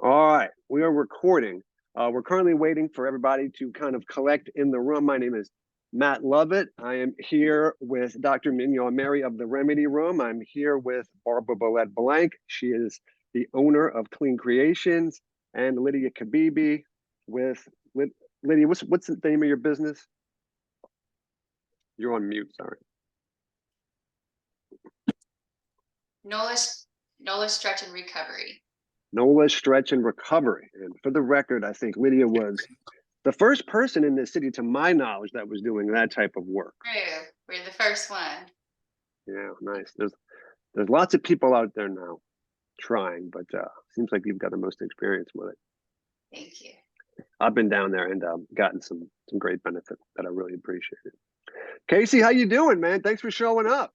All right, we are recording. We're currently waiting for everybody to kind of collect in the room. My name is Matt Lovett. I am here with Dr. Mignon Mary of the Remedy Room. I'm here with Barbara Bolette Blank. She is the owner of Clean Creations, and Lydia Kabibi with Lydia. What's the name of your business? You're on mute. Sorry. NOLA Stretch and Recovery. NOLA Stretch and Recovery. And for the record, I think Lydia was the first person in this city, to my knowledge, that was doing that type of work. True. We're the first one. Yeah, nice. There's lots of people out there now trying, but seems like you've got the most experience with it. Thank you. I've been down there and gotten some great benefit that I really appreciate it. Casey, how you doing, man? Thanks for showing up.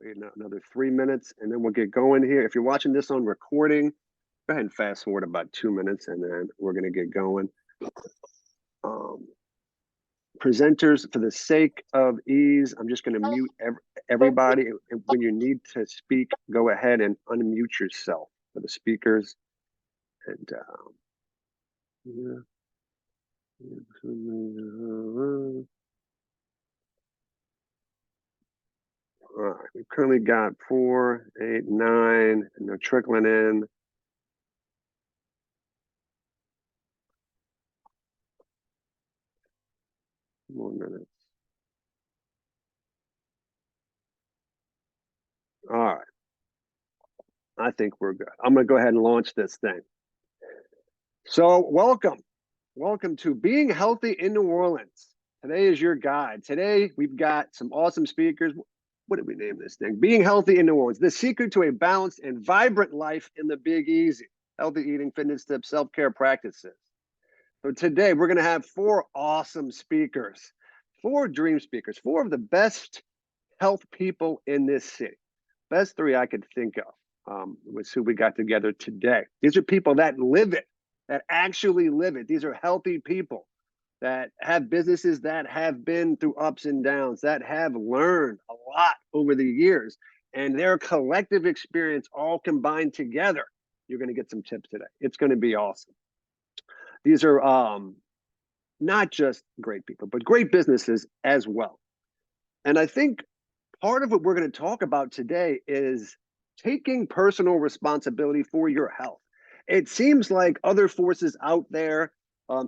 Wait another 3 minutes, and then we'll get going here. If you're watching this on recording, go ahead and fast forward about 2 minutes, and then we're going to get going. Presenters, for the sake of ease, I'm just going to mute everybody. And when you need to speak, go ahead and unmute yourself for the speakers. And yeah. All right, we've currently got 4, 8, 9, and they're trickling in. More minutes. All right. I think we're good. I'm going to go ahead and launch this thing. So welcome to Being Healthy in New Orleans. Today is your guide. Today we've got some awesome speakers. What did we name this thing? Being Healthy in New Orleans, the secret to a balanced and vibrant life in the Big Easy. Healthy eating, fitness tips, self-care practices. So today we're going to have 4 awesome speakers, 4 dream speakers, 4 of the best health people in this city. Best 3 I could think of was who we got together today. These are people that live it, that actually live it. These are healthy people that have businesses that have been through ups and downs, that have learned a lot over the years, and their collective experience all combined together. You're going to get some tips today. It's going to be awesome. These are not just great people, but great businesses as well. And I think part of what we're going to talk about today is taking personal responsibility for your health. It seems like other forces out there,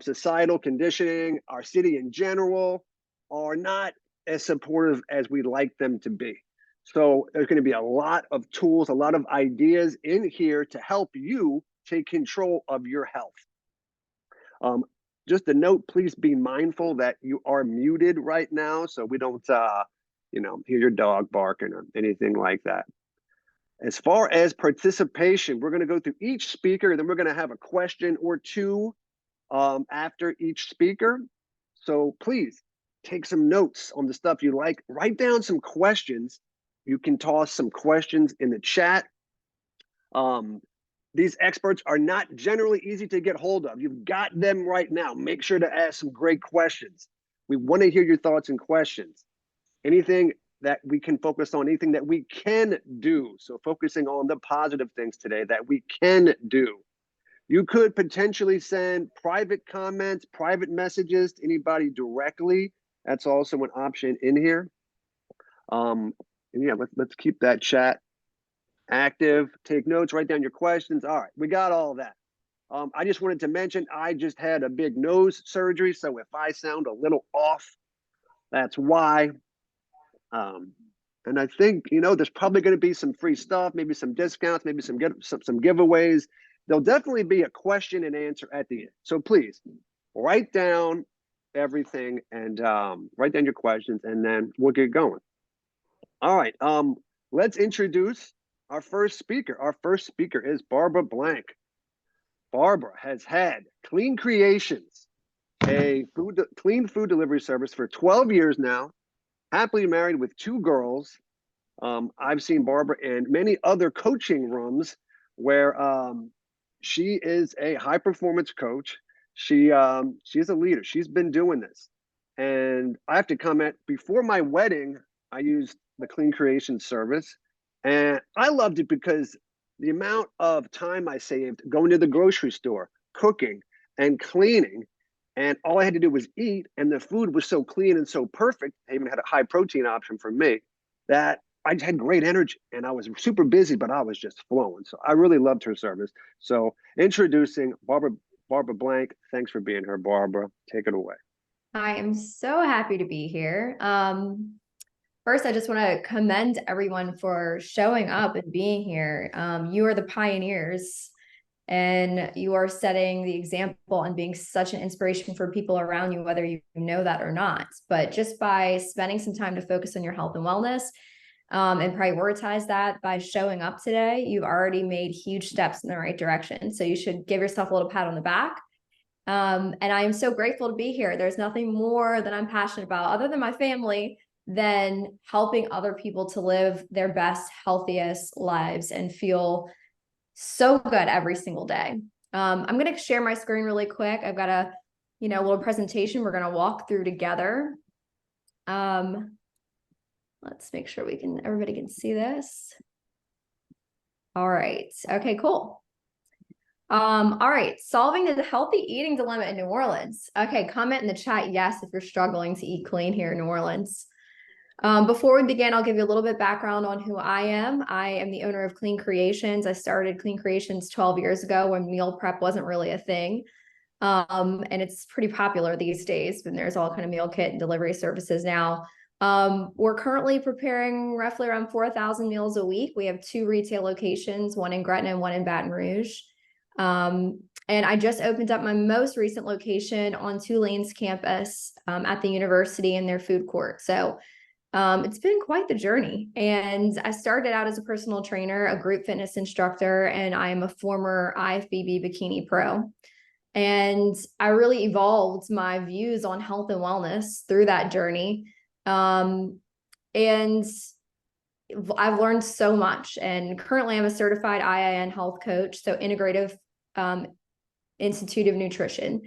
societal conditioning, our city in general, are not as supportive as we'd like them to be. So there's going to be a lot of tools, a lot of ideas in here to help you take control of your health. Just a note, please be mindful that you are muted right now, so we don't hear your dog barking or anything like that. As far as participation, we're going to go through each speaker, then we're going to have a question or 2 after each speaker. So please take some notes on the stuff you like. Write down some questions. You can toss some questions in the chat. These experts are not generally easy to get hold of. You've got them right now. Make sure to ask some great questions. We want to hear your thoughts and questions. Anything that we can focus on, anything that we can do. So focusing on the positive things today that we can do. You could potentially send private comments, private messages to anybody directly. That's also an option in here. And yeah, let's keep that chat active. Take notes, write down your questions. All right, we got all that. I just wanted to mention, I just had a big nose surgery. So if I sound a little off, that's why. And I think, there's probably going to be some free stuff, maybe some discounts, maybe some giveaways. There'll definitely be a question and answer at the end. So please write down everything and write down your questions, and then we'll get going. All right. Let's introduce our first speaker. Our first speaker is Barbara Blank. Barbara has had Clean Creations, a clean food delivery service for 12 years now. Happily married with 2 girls. I've seen Barbara in many other coaching rooms where she is a high performance coach. She's a leader. She's been doing this. And I have to comment, before my wedding, I used the Clean Creation service. And I loved it because the amount of time I saved going to the grocery store, cooking and cleaning, and all I had to do was eat, and the food was so clean and so perfect. They even had a high protein option for me that I had great energy, and I was super busy, but I was just flowing. So I really loved her service. So introducing Barbara Blank. Thanks for being here, Barbara. Take it away. I am so happy to be here. First, I just want to commend everyone for showing up and being here. You are the pioneers, and you are setting the example and being such an inspiration for people around you, whether you know that or not. But just by spending some time to focus on your health and wellness, and prioritize that by showing up today, you've already made huge steps in the right direction. So you should give yourself a little pat on the back. And I am so grateful to be here. There's nothing more that I'm passionate about other than my family than helping other people to live their best, healthiest lives and feel so good every single day. I'm going to share my screen really quick. I've got a, little presentation we're going to walk through together. Let's make sure everybody can see this. All right. Okay, cool. All right, solving the healthy eating dilemma in New Orleans. Okay, comment in the chat yes if you're struggling to eat clean here in New Orleans. Before we begin, I'll give you a little bit background on who I am. I am the owner of Clean Creations. I started Clean Creations 12 years ago when meal prep wasn't really a thing. And it's pretty popular these days when there's all kind of meal kit and delivery services now. We're currently preparing roughly around 4,000 meals a week. We have 2 retail locations, one in Gretna and one in Baton Rouge. And I just opened up my most recent location on Tulane's campus at the university in their food court. So it's been quite the journey. And I started out as a personal trainer, a group fitness instructor, and I am a former IFBB bikini pro. And I really evolved my views on health and wellness through that journey. And I've learned so much. And currently I'm a certified IIN health coach, so integrative institutive nutrition,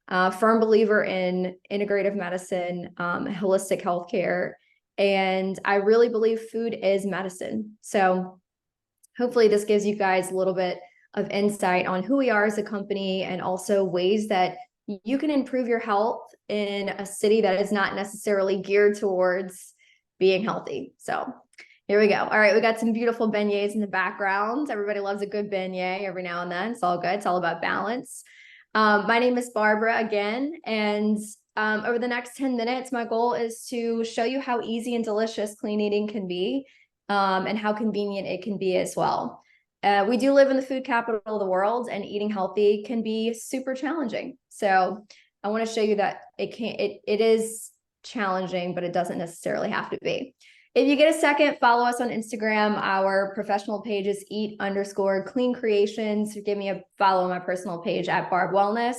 firm believer in integrative medicine, holistic healthcare. And I really believe food is medicine. So hopefully this gives you guys a little bit of insight on who we are as a company and also ways that you can improve your health in a city that is not necessarily geared towards being healthy. So here we go. All right, we got some beautiful beignets in the background. Everybody loves a good beignet every now and then. It's all good. It's all about balance. My name is Barbara again, and over the next 10 minutes, my goal is to show you how easy and delicious clean eating can be, and how convenient it can be as well. We do live in the food capital of the world, and eating healthy can be super challenging. So I want to show you that it is challenging, but it doesn't necessarily have to be. If you get a second, follow us on Instagram. Our professional page is eat_clean creations. Give me a follow on my personal page at Barb Wellness.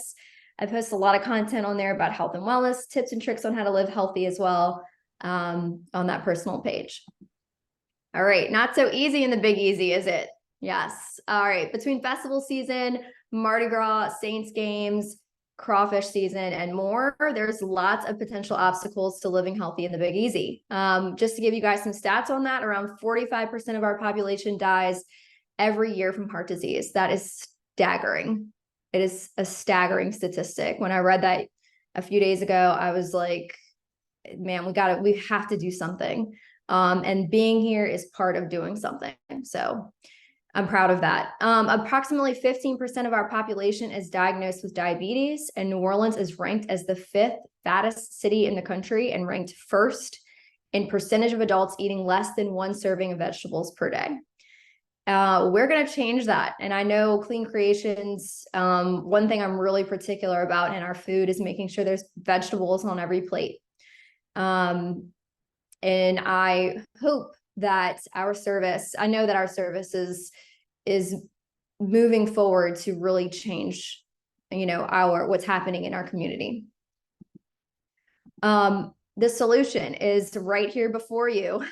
I post a lot of content on there about health and wellness, tips and tricks on how to live healthy as well, on that personal page. All right, not so easy in the Big Easy, is it? Yes. All right, between festival season, Mardi Gras, Saints games, crawfish season, and more, there's lots of potential obstacles to living healthy in the Big Easy. Just to give you guys some stats on that, around 45% of our population dies every year from heart disease. That is staggering. It is a staggering statistic. When I read that a few days ago, I was like, man, we have to do something. And being here is part of doing something. So I'm proud of that. Approximately 15% of our population is diagnosed with diabetes, and New Orleans is ranked as the 5th fattest city in the country and ranked 1st in percentage of adults eating less than 1 serving of vegetables per day. We're going to change that. And I know Clean Creations, one thing I'm really particular about in our food is making sure there's vegetables on every plate. And I hope that I know that our service is moving forward to really change, what's happening in our community. The solution is right here before you.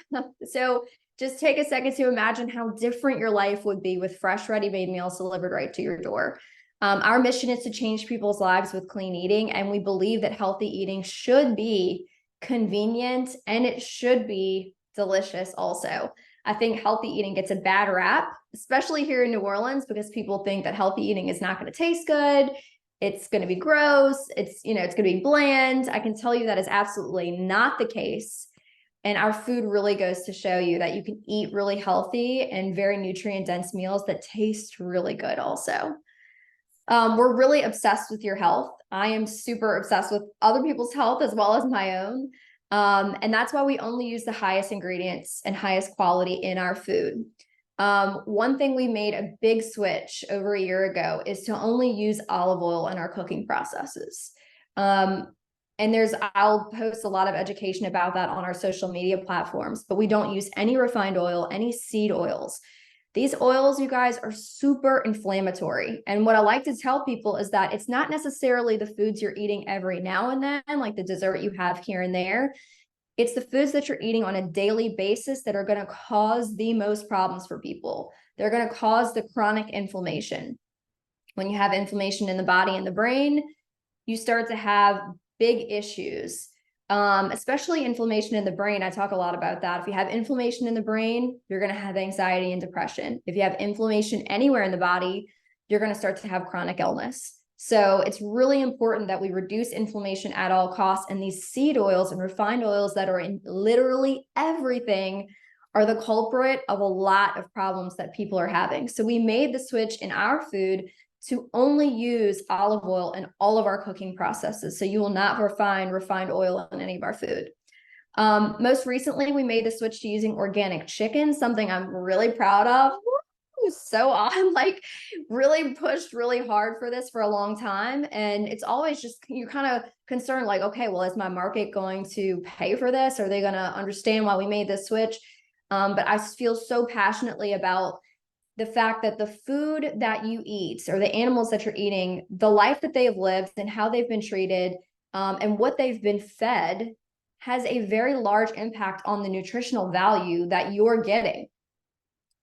So just take a second to imagine how different your life would be with fresh, ready-made meals delivered right to your door. Our mission is to change people's lives with clean eating, and we believe that healthy eating should be convenient and it should be delicious also. I think healthy eating gets a bad rap, especially here in New Orleans, because people think that healthy eating is not going to taste good. It's going to be gross. It's going to be bland. I can tell you that is absolutely not the case. And our food really goes to show you that you can eat really healthy and very nutrient dense meals that taste really good also. We're really obsessed with your health. I am super obsessed with other people's health as well as my own. And that's why we only use the highest ingredients and highest quality in our food. One thing we made a big switch over a year ago is to only use olive oil in our cooking processes. And I'll post a lot of education about that on our social media platforms, but we don't use any refined oil, any seed oils. These oils, you guys, are super inflammatory. And what I like to tell people is that it's not necessarily the foods you're eating every now and then, like the dessert you have here and there. It's the foods that you're eating on a daily basis that are going to cause the most problems for people. They're going to cause the chronic inflammation. When you have inflammation in the body and the brain, you start to have big issues, especially inflammation in the brain. I talk a lot about that. If you have inflammation in the brain, you're going to have anxiety and depression. If you have inflammation anywhere in the body, you're going to start to have chronic illness. So it's really important that we reduce inflammation at all costs. And these seed oils and refined oils that are in literally everything are the culprit of a lot of problems that people are having. So we made the switch in our food to only use olive oil in all of our cooking processes. So you will not find refined oil in any of our food. Most recently, we made the switch to using organic chicken, something I'm really proud of. So I'm like really pushed really hard for this for a long time. And it's always just, you're kind of concerned like, okay, well, is my market going to pay for this? Are they going to understand why we made this switch? But I feel so passionately about the fact that the food that you eat or the animals that you're eating, the life that they have lived and how they've been treated, and what they've been fed has a very large impact on the nutritional value that you're getting.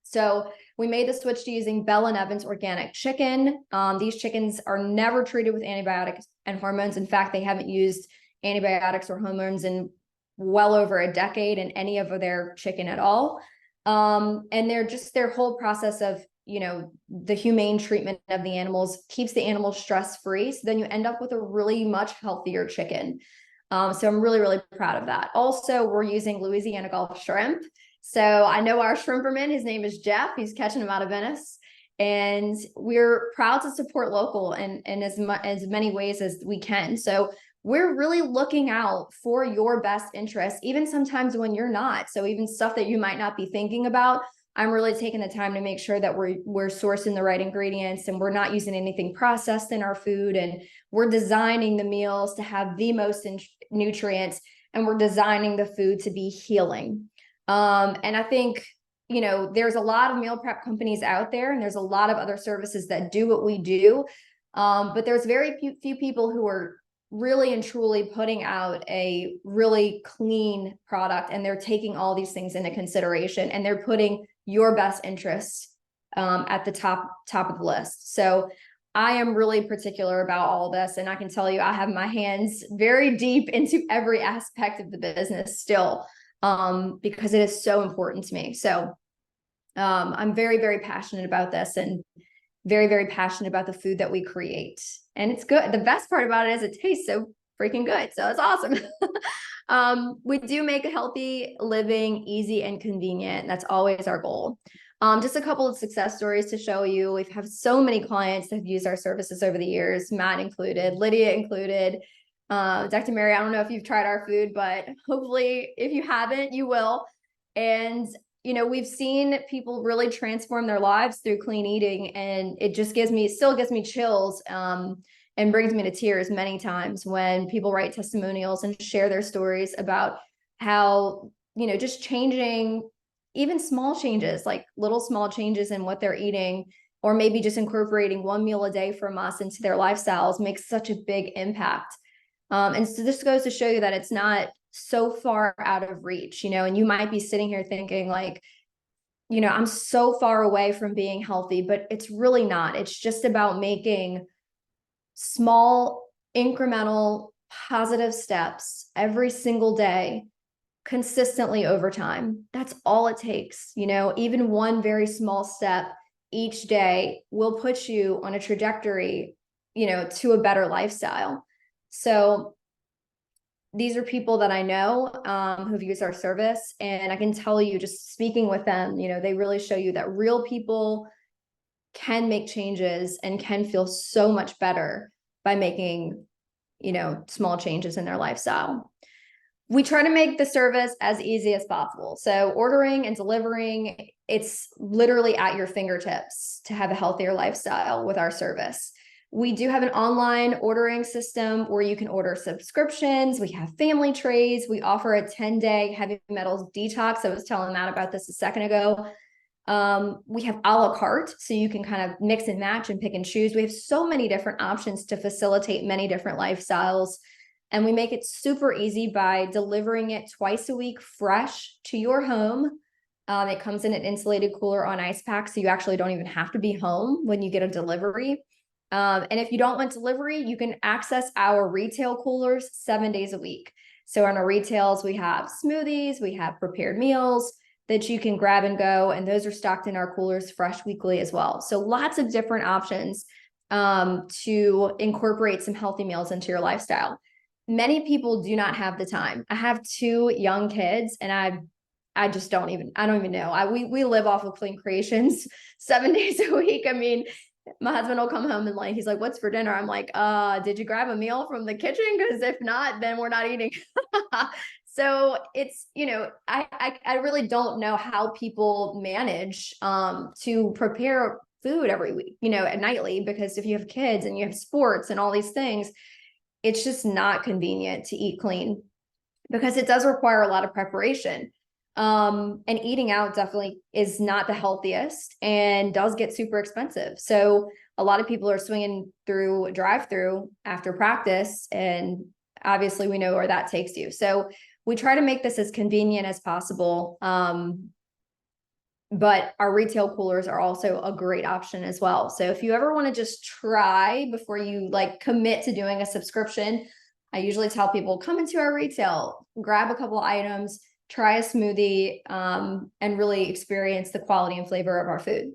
So we made the switch to using Bell & Evans organic chicken. These chickens are never treated with antibiotics and hormones. In fact, they haven't used antibiotics or hormones in well over a decade in any of their chicken at all. And their whole process of, the humane treatment of the animals keeps the animals stress-free. So then you end up with a really much healthier chicken. So I'm really, really proud of that. Also, we're using Louisiana Gulf shrimp. So I know our shrimperman, his name is Jeff. He's catching them out of Venice. And we're proud to support local in as many ways as we can. So we're really looking out for your best interests, even sometimes when you're not. So even stuff that you might not be thinking about, I'm really taking the time to make sure that we're sourcing the right ingredients and we're not using anything processed in our food. And we're designing the meals to have the most nutrients, and we're designing the food to be healing. And I think, there's a lot of meal prep companies out there, and there's a lot of other services that do what we do. But there's very few people who are really and truly putting out a really clean product, and they're taking all these things into consideration, and they're putting your best interests at the top of the list. So I am really particular about all this, and I can tell you I have my hands very deep into every aspect of the business still, because it is so important to me. So I'm very, very passionate about this, and very, very passionate about the food that we create. And it's good. The best part about it is it tastes so freaking good. So it's awesome. We do make a healthy living easy and convenient. That's always our goal. Just a couple of success stories to show you. We've had so many clients that have used our services over the years, Matt included, Lydia included. Dr. Mary, I don't know if you've tried our food, but hopefully if you haven't, you will. And we've seen people really transform their lives through clean eating, and it just still gives me chills, and brings me to tears many times when people write testimonials and share their stories about how, just changing even small changes, like little small changes in what they're eating, or maybe just incorporating one meal a day from us into their lifestyles makes such a big impact. And so this goes to show you that it's not so far out of reach, and you might be sitting here thinking like, I'm so far away from being healthy, but it's really not. It's just about making small, incremental, positive steps every single day, consistently over time. That's all it takes. Even one very small step each day will put you on a trajectory, to a better lifestyle. So these are people that I know who've used our service, and I can tell you, just speaking with them, they really show you that real people can make changes and can feel so much better by making, small changes in their lifestyle. We try to make the service as easy as possible. So ordering and delivering, it's literally at your fingertips to have a healthier lifestyle with our service. We do have an online ordering system where you can order subscriptions. We have family trays. We offer a 10-day heavy metals detox. I was telling Matt about this a second ago. We have a la carte, so you can kind of mix and match and pick and choose. We have so many different options to facilitate many different lifestyles. And we make it super easy by delivering it twice a week fresh to your home. It comes in an insulated cooler on ice pack, so you actually don't even have to be home when you get a delivery. And if you don't want delivery, you can access our retail coolers 7 days a week. So on our retails, we have smoothies, we have prepared meals that you can grab and go, and those are stocked in our coolers fresh weekly as well. So lots of different options to incorporate some healthy meals into your lifestyle. Many people do not have the time. I have 2 young kids, and I don't even know. We live off of clean creations 7 days a week. I mean, my husband will come home and he's like, "What's for dinner?" I'm like, did you grab a meal from the kitchen? Because if not, then we're not eating." So it's, I really don't know how people manage to prepare food every week, nightly, because if you have kids and you have sports and all these things, it's just not convenient to eat clean because it does require a lot of preparation. And eating out definitely is not the healthiest and does get super expensive. So a lot of people are swinging through drive-through after practice, and obviously we know where that takes you. So we try to make this as convenient as possible. But our retail coolers are also a great option as well. So if you ever want to just try before you commit to doing a subscription, I usually tell people, come into our retail, grab a couple items, try a smoothie, and really experience the quality and flavor of our food.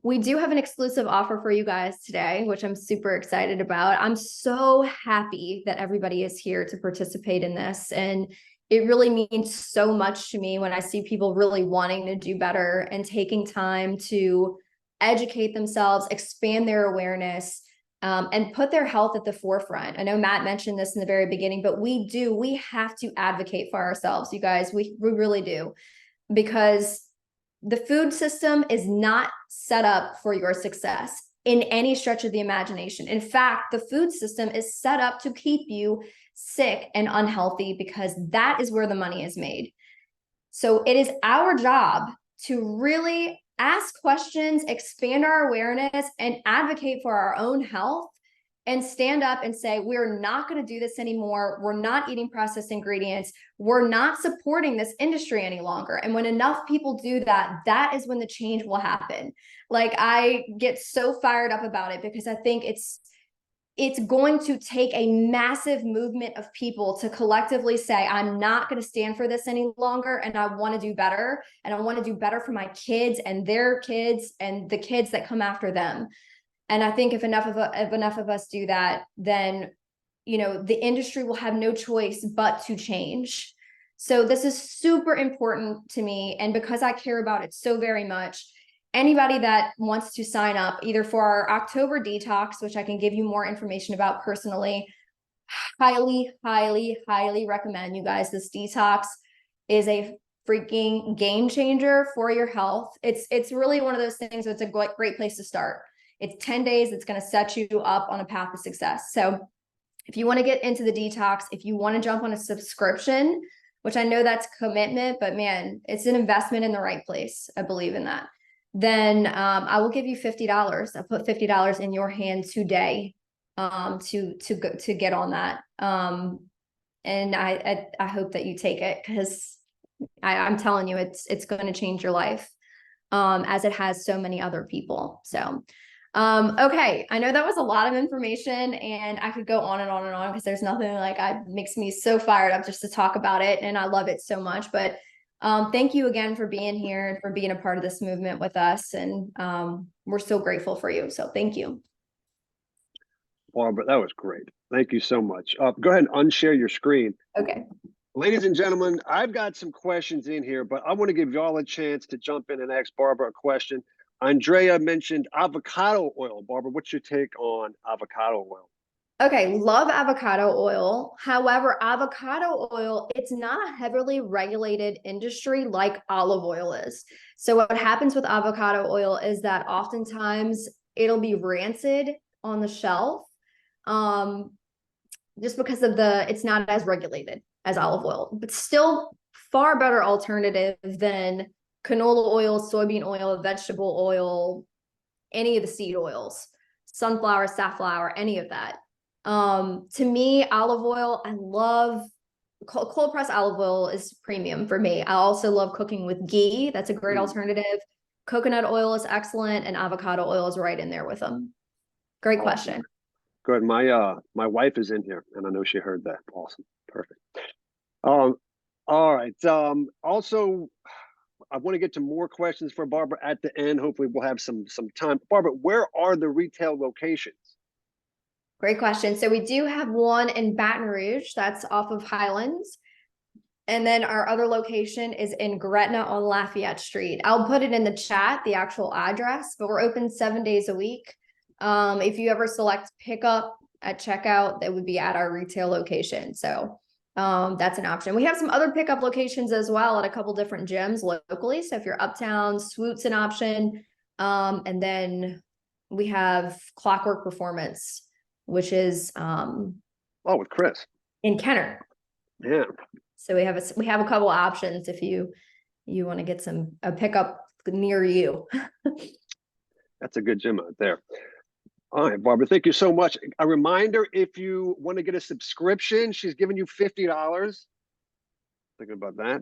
We do have an exclusive offer for you guys today, which I'm super excited about. I'm so happy that everybody is here to participate in this. And it really means so much to me when I see people really wanting to do better and taking time to educate themselves, expand their awareness, and put their health at the forefront. I know Matt mentioned this in the very beginning, but we have to advocate for ourselves, you guys. We really do, because the food system is not set up for your success in any stretch of the imagination. In fact, the food system is set up to keep you sick and unhealthy because that is where the money is made. So it is our job to really ask questions, expand our awareness, and advocate for our own health, and stand up and say, we're not going to do this anymore. We're not eating processed ingredients. We're not supporting this industry any longer. And when enough people do that, that is when the change will happen. I get so fired up about it because I think it's going to take a massive movement of people to collectively say, I'm not going to stand for this any longer, and I want to do better, and I want to do better for my kids and their kids and the kids that come after them. And I think if enough of us do that, then, the industry will have no choice but to change. So this is super important to me. And because I care about it so very much, anybody that wants to sign up either for our October detox, which I can give you more information about personally, highly, highly, highly recommend you guys. This detox is a freaking game changer for your health. It's really one of those things that's a great place to start. It's 10 days. It's going to set you up on a path to success. So if you want to get into the detox, if you want to jump on a subscription, which I know that's commitment, but man, it's an investment in the right place. I believe in that. Then I will give you $50. I'll put $50 in your hand today to get on that. And I hope that you take it, because I'm telling you, it's going to change your life, as it has so many other people. So, okay, I know that was a lot of information, and I could go on and on and on because there's nothing like makes me so fired up just to talk about it, and I love it so much. But thank you again for being here and for being a part of this movement with us, and we're so grateful for you. So thank you. Barbara, that was great. Thank you so much. Go ahead and unshare your screen. Okay. Ladies and gentlemen, I've got some questions in here, but I want to give y'all a chance to jump in and ask Barbara a question. Andrea mentioned avocado oil. Barbara, what's your take on avocado oil? Okay, love avocado oil. However, avocado oil, it's not a heavily regulated industry like olive oil is. So what happens with avocado oil is that oftentimes it'll be rancid on the shelf, just because of it's not as regulated as olive oil, but still far better alternative than canola oil, soybean oil, vegetable oil, any of the seed oils, sunflower, safflower, any of that. To me, olive oil, I love cold pressed olive oil is premium for me. I also love cooking with ghee. That's a great alternative. Coconut oil is excellent, and avocado oil is right in there with them. Great question. Good. My wife is in here, and I know she heard that. Awesome. Perfect. All right. Also, I want to get to more questions for Barbara at the end. Hopefully, we'll have some time. Barbara, where are the retail locations? Great question. So we do have one in Baton Rouge, that's off of Highlands. And then our other location is in Gretna on Lafayette Street. I'll put it in the chat, the actual address, but we're open 7 days a week. If you ever select pickup at checkout, that would be at our retail location. So that's an option. We have some other pickup locations as well at a couple different gyms locally. So if you're uptown, Swoop's an option. And then we have Clockwork Performance, which is with Chris in Kenner. Yeah. So we have a couple options if you want to get a pickup near you. That's a good gym out there. All right, Barbara, thank you so much. A reminder, if you want to get a subscription, she's giving you $50. Thinking about that.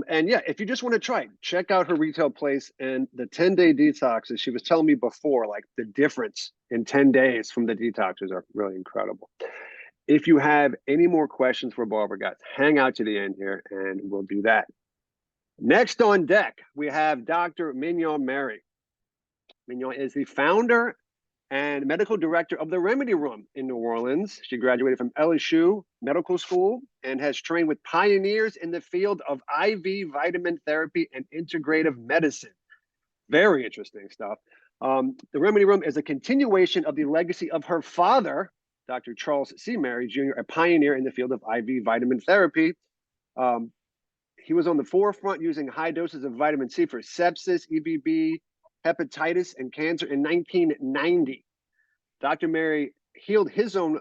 And yeah, if you just want to try, check out her retail place and the 10-day detoxes. She was telling me before, like the difference in 10 days from the detoxes are really incredible. If you have any more questions for Barbara, guys, hang out to the end here and we'll do that. Next on deck, we have Dr. Mignon Mary. Mignon is the founder and medical director of the Remedy Room in New Orleans. She graduated from LSU Medical School and has trained with pioneers in the field of IV vitamin therapy and integrative medicine. Very interesting stuff. The Remedy Room is a continuation of the legacy of her father, Dr. Charles C. Mary Jr., a pioneer in the field of IV vitamin therapy. He was on the forefront using high doses of vitamin C for sepsis, EBV, hepatitis, and cancer in 1990. Dr. Mary healed his own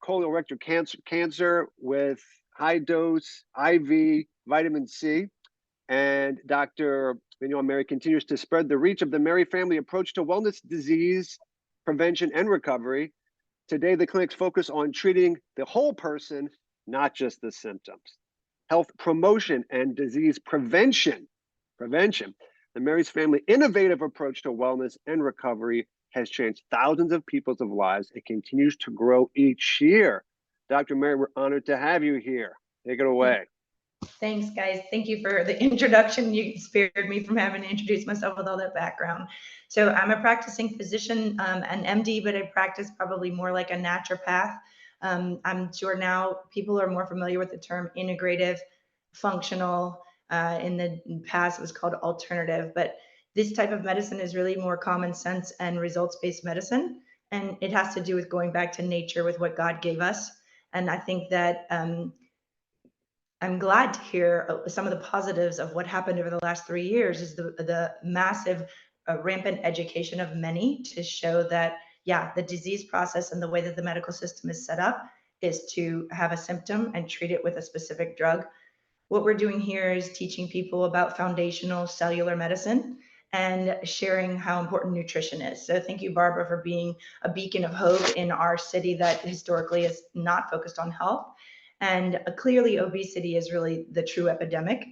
colorectal cancer with high dose IV vitamin C. And Dr. Mignon Mary continues to spread the reach of the Mary family approach to wellness, disease prevention, and recovery. Today, the clinics focus on treating the whole person, not just the symptoms. Health promotion and disease prevention. The Mary's family innovative approach to wellness and recovery has changed thousands of people's lives. It continues to grow each year. Dr. Mary, we're honored to have you here. Take it away. Thanks, guys. Thank you for the introduction. You spared me from having to introduce myself with all that background. So I'm a practicing physician, an MD, but I practice probably more like a naturopath. I'm sure now people are more familiar with the term integrative, functional. In the past, it was called alternative, but this type of medicine is really more common sense and results-based medicine. And it has to do with going back to nature with what God gave us. And I think that I'm glad to hear some of the positives of what happened over the last 3 years is the massive rampant education of many to show that, yeah, the disease process and the way that the medical system is set up is to have a symptom and treat it with a specific drug. What we're doing here is teaching people about foundational cellular medicine and sharing how important nutrition is. So thank you, Barbara, for being a beacon of hope in our city that historically is not focused on health. And clearly, obesity is really the true epidemic,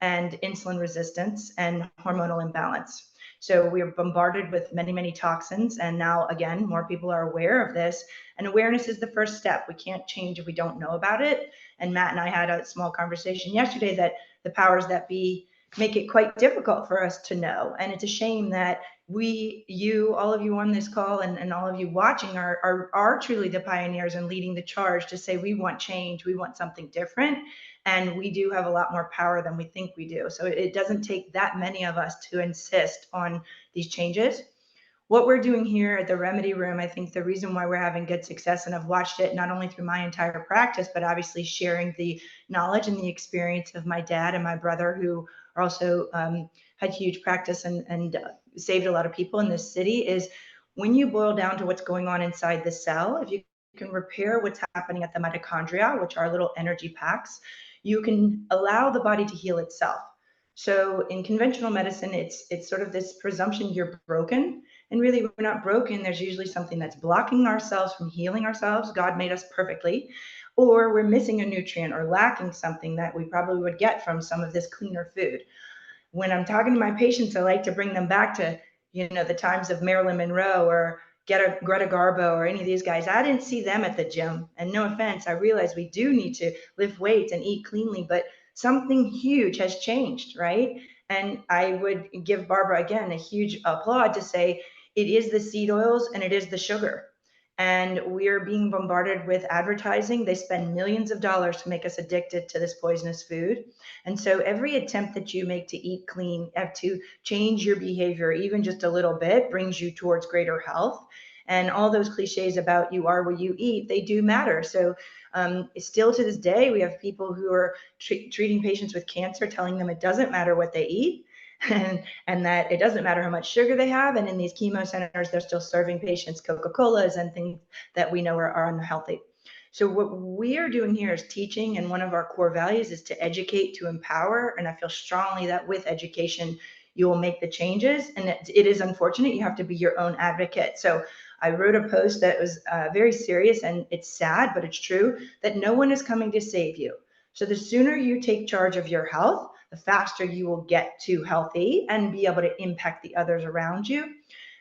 and insulin resistance and hormonal imbalance. So we are bombarded with many, many toxins. And now, again, more people are aware of this. And awareness is the first step. We can't change if we don't know about it. And Matt and I had a small conversation yesterday that the powers that be make it quite difficult for us to know. And it's a shame that all of you on this call and all of you watching are truly the pioneers and leading the charge to say, we want change, we want something different. And we do have a lot more power than we think we do. So it doesn't take that many of us to insist on these changes. What we're doing here at the Remedy Room, I think the reason why we're having good success, and I've watched it not only through my entire practice, but obviously sharing the knowledge and the experience of my dad and my brother, who are also had huge practice and saved a lot of people in this city, is when you boil down to what's going on inside the cell, if you can repair what's happening at the mitochondria, which are little energy packs, you can allow the body to heal itself. So in conventional medicine, it's sort of this presumption you're broken. And really, we're not broken. There's usually something that's blocking ourselves from healing ourselves. God made us perfectly. Or we're missing a nutrient or lacking something that we probably would get from some of this cleaner food. When I'm talking to my patients, I like to bring them back to, the times of Marilyn Monroe or Greta Garbo or any of these guys. I didn't see them at the gym. And no offense, I realize we do need to lift weights and eat cleanly, but something huge has changed, right? And I would give Barbara, again, a huge applaud to say it is the seed oils and it is the sugar. And we're being bombarded with advertising. They spend millions of dollars to make us addicted to this poisonous food. And so every attempt that you make to eat clean, to change your behavior, even just a little bit, brings you towards greater health. And all those cliches about you are what you eat, they do matter. So still to this day, we have people who are treating patients with cancer, telling them it doesn't matter what they eat. And that it doesn't matter how much sugar they have. And in these chemo centers, they're still serving patients Coca-Colas and things that we know are unhealthy. So what we are doing here is teaching, and one of our core values is to educate, to empower. And I feel strongly that with education, you will make the changes. And it is unfortunate, you have to be your own advocate. So I wrote a post that was very serious, and it's sad, but it's true, that no one is coming to save you. So the sooner you take charge of your health, the faster you will get to healthy and be able to impact the others around you.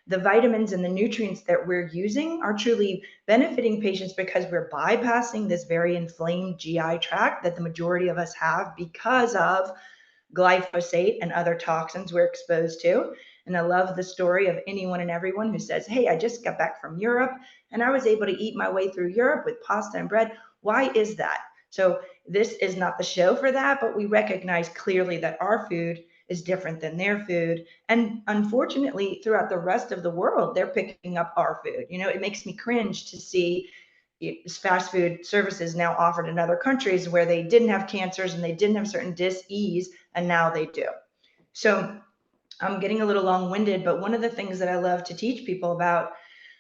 The vitamins and the nutrients that we're using are truly benefiting patients because we're bypassing this very inflamed GI tract that the majority of us have because of glyphosate and other toxins we're exposed to. And I love the story of anyone and everyone who says, hey, I just got back from Europe and I was able to eat my way through Europe with pasta and bread. Why is that? So this is not the show for that, but we recognize clearly that our food is different than their food. And unfortunately, throughout the rest of the world, they're picking up our food. It makes me cringe to see fast food services now offered in other countries where they didn't have cancers and they didn't have certain dis-ease, and now they do. So I'm getting a little long-winded, but one of the things that I love to teach people about,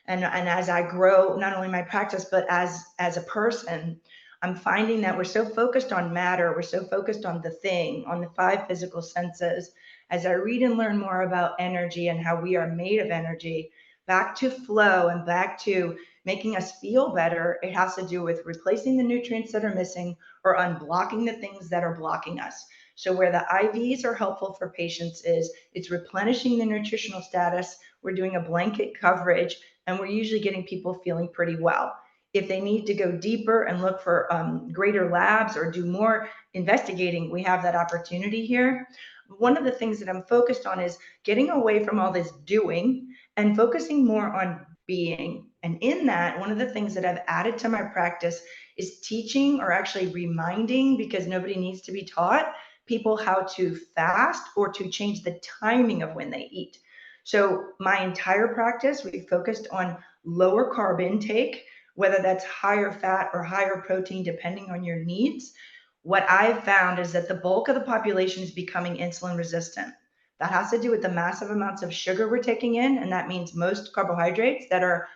and as I grow, not only my practice, but as a person, I'm finding that we're so focused on matter, we're so focused on the thing, on the 5 physical senses. As I read and learn more about energy and how we are made of energy, back to flow and back to making us feel better, it has to do with replacing the nutrients that are missing or unblocking the things that are blocking us. So where the IVs are helpful for patients is it's replenishing the nutritional status. We're doing a blanket coverage, and we're usually getting people feeling pretty well. If they need to go deeper and look for greater labs or do more investigating, we have that opportunity here. One of the things that I'm focused on is getting away from all this doing and focusing more on being. And in that, one of the things that I've added to my practice is teaching, or actually reminding, because nobody needs to be taught, people how to fast or to change the timing of when they eat. So my entire practice, we focused on lower carb intake, whether that's higher fat or higher protein, depending on your needs. What I've found is that the bulk of the population is becoming insulin resistant. That has to do with the massive amounts of sugar we're taking in, and that means most carbohydrates that are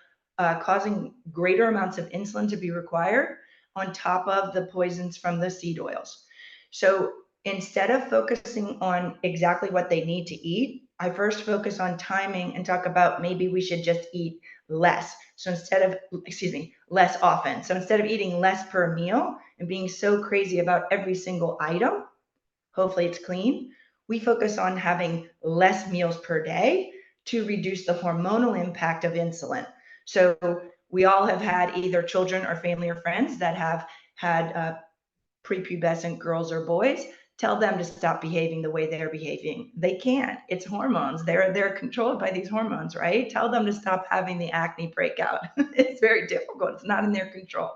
causing greater amounts of insulin to be required on top of the poisons from the seed oils. So instead of focusing on exactly what they need to eat, I first focus on timing and talk about maybe we should just eat less. So instead of, less often. So instead of eating less per meal and being so crazy about every single item, hopefully it's clean, we focus on having less meals per day to reduce the hormonal impact of insulin. So we all have had either children or family or friends that have had prepubescent girls or boys. Tell them to stop behaving the way they're behaving. They can't. It's hormones. They're controlled by these hormones, right? Tell them to stop having the acne breakout. It's very difficult. It's not in their control.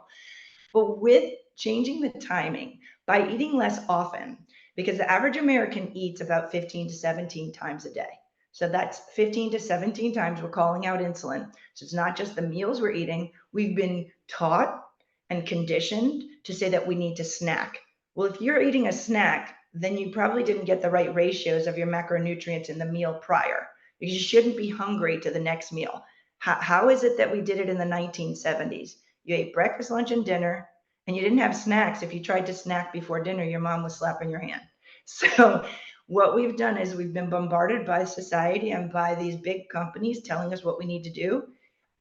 But with changing the timing by eating less often, because the average American eats about 15 to 17 times a day. So that's 15 to 17 times we're calling out insulin. So it's not just the meals we're eating. We've been taught and conditioned to say that we need to snack. Well, if you're eating a snack, then you probably didn't get the right ratios of your macronutrients in the meal prior, because you shouldn't be hungry to the next meal. How is it that we did it in the 1970s? You ate breakfast, lunch, and dinner, and you didn't have snacks. If you tried to snack before dinner, your mom was slapping your hand. So what we've done is we've been bombarded by society and by these big companies telling us what we need to do.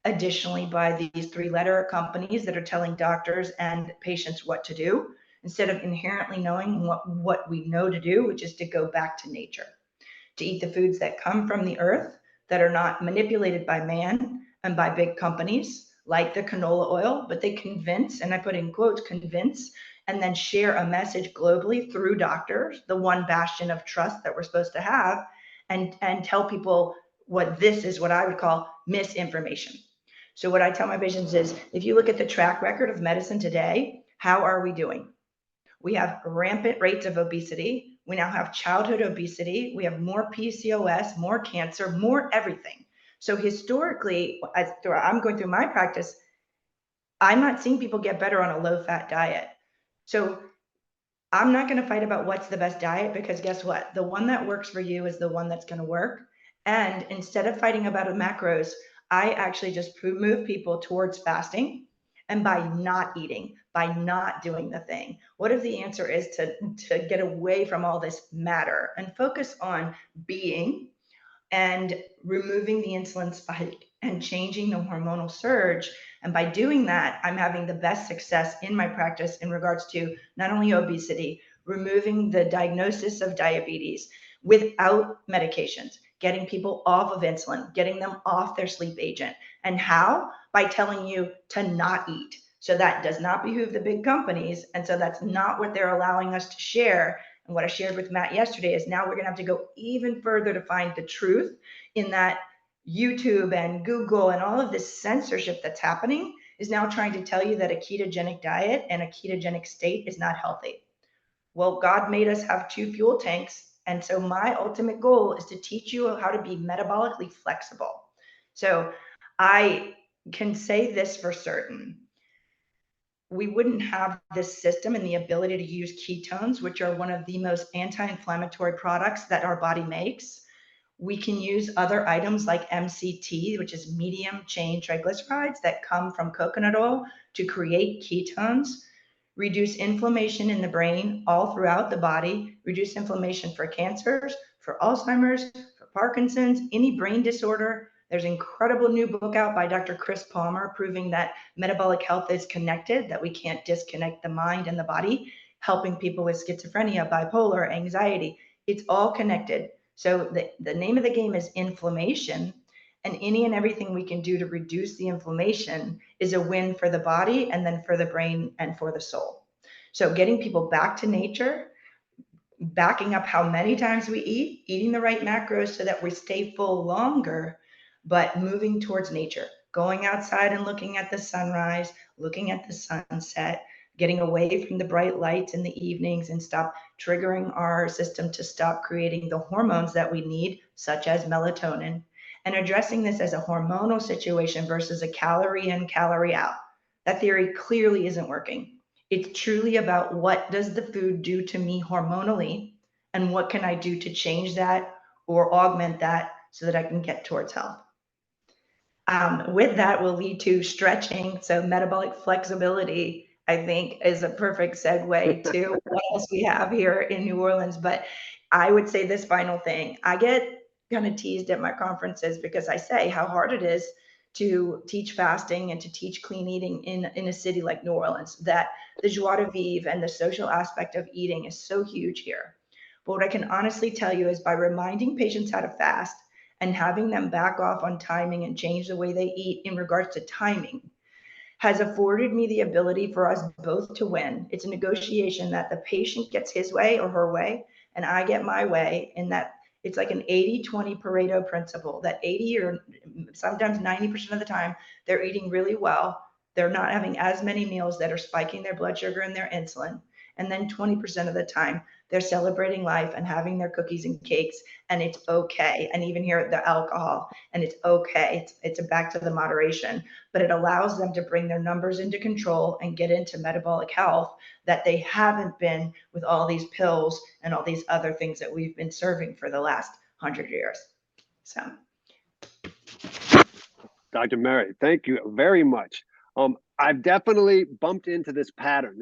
Additionally, by these three-letter companies that are telling doctors and patients what to do, instead of inherently knowing what we know to do, which is to go back to nature, to eat the foods that come from the earth, that are not manipulated by man and by big companies like the canola oil, but they convince, and I put in quotes, convince, and then share a message globally through doctors, the one bastion of trust that we're supposed to have, and tell people what this is, what I would call misinformation. So what I tell my patients is, if you look at the track record of medicine today, how are we doing? We have rampant rates of obesity. We now have childhood obesity. We have more PCOS, more cancer, more everything. So historically, as I'm going through my practice, I'm not seeing people get better on a low-fat diet. So I'm not going to fight about what's the best diet, because guess what? The one that works for you is the one that's going to work. And instead of fighting about the macros, I actually just move people towards fasting. And by not eating, by not doing the thing, what if the answer is to get away from all this matter and focus on being, and removing the insulin spike and changing the hormonal surge? And by doing that, I'm having the best success in my practice in regards to not only obesity, removing the diagnosis of diabetes without medications, getting people off of insulin, getting them off their sleep agent. And how? By telling you to not eat. So that does not behoove the big companies. And so that's not what they're allowing us to share. And what I shared with Matt yesterday is now we're going to have to go even further to find the truth, in that YouTube and Google and all of this censorship that's happening is now trying to tell you that a ketogenic diet and a ketogenic state is not healthy. Well, God made us have two fuel tanks. And so my ultimate goal is to teach you how to be metabolically flexible. So I can say this for certain. We wouldn't have this system and the ability to use ketones, which are one of the most anti-inflammatory products that our body makes. We can use other items like MCT, which is medium chain triglycerides that come from coconut oil, to create ketones, reduce inflammation in the brain all throughout the body, reduce inflammation for cancers, for Alzheimer's, for Parkinson's, any brain disorder. There's an incredible new book out by Dr. Chris Palmer proving that metabolic health is connected, that we can't disconnect the mind and the body, helping people with schizophrenia, bipolar, anxiety. It's all connected. So the name of the game is inflammation, and any and everything we can do to reduce the inflammation is a win for the body, and then for the brain and for the soul. So getting people back to nature, backing up how many times we eat, eating the right macros so that we stay full longer, but moving towards nature, going outside and looking at the sunrise, looking at the sunset, getting away from the bright lights in the evenings, and stop triggering our system to stop creating the hormones that we need, such as melatonin, and addressing this as a hormonal situation versus a calorie in, calorie out. That theory clearly isn't working. It's truly about what does the food do to me hormonally, and what can I do to change that or augment that so that I can get towards health. With that will lead to stretching. So metabolic flexibility, I think, is a perfect segue to what else we have here in New Orleans. But I would say this final thing. I get kind of teased at my conferences because I say how hard it is to teach fasting and to teach clean eating in a city like New Orleans, that the joie de vivre and the social aspect of eating is so huge here. But what I can honestly tell you is by reminding patients how to fast and having them back off on timing and change the way they eat in regards to timing has afforded me the ability for us both to win. It's a negotiation that the patient gets his way or her way, and I get my way, and that it's like an 80-20 Pareto principle, that 80 or sometimes 90% of the time, they're eating really well. They're not having as many meals that are spiking their blood sugar and their insulin. And then 20% of the time, they're celebrating life and having their cookies and cakes, and it's okay. And even here, the alcohol, and it's okay. It's back to the moderation, but it allows them to bring their numbers into control and get into metabolic health that they haven't been with all these pills and all these other things that we've been serving for the last 100 years. So. Dr. Mary, thank you very much. I've definitely bumped into this pattern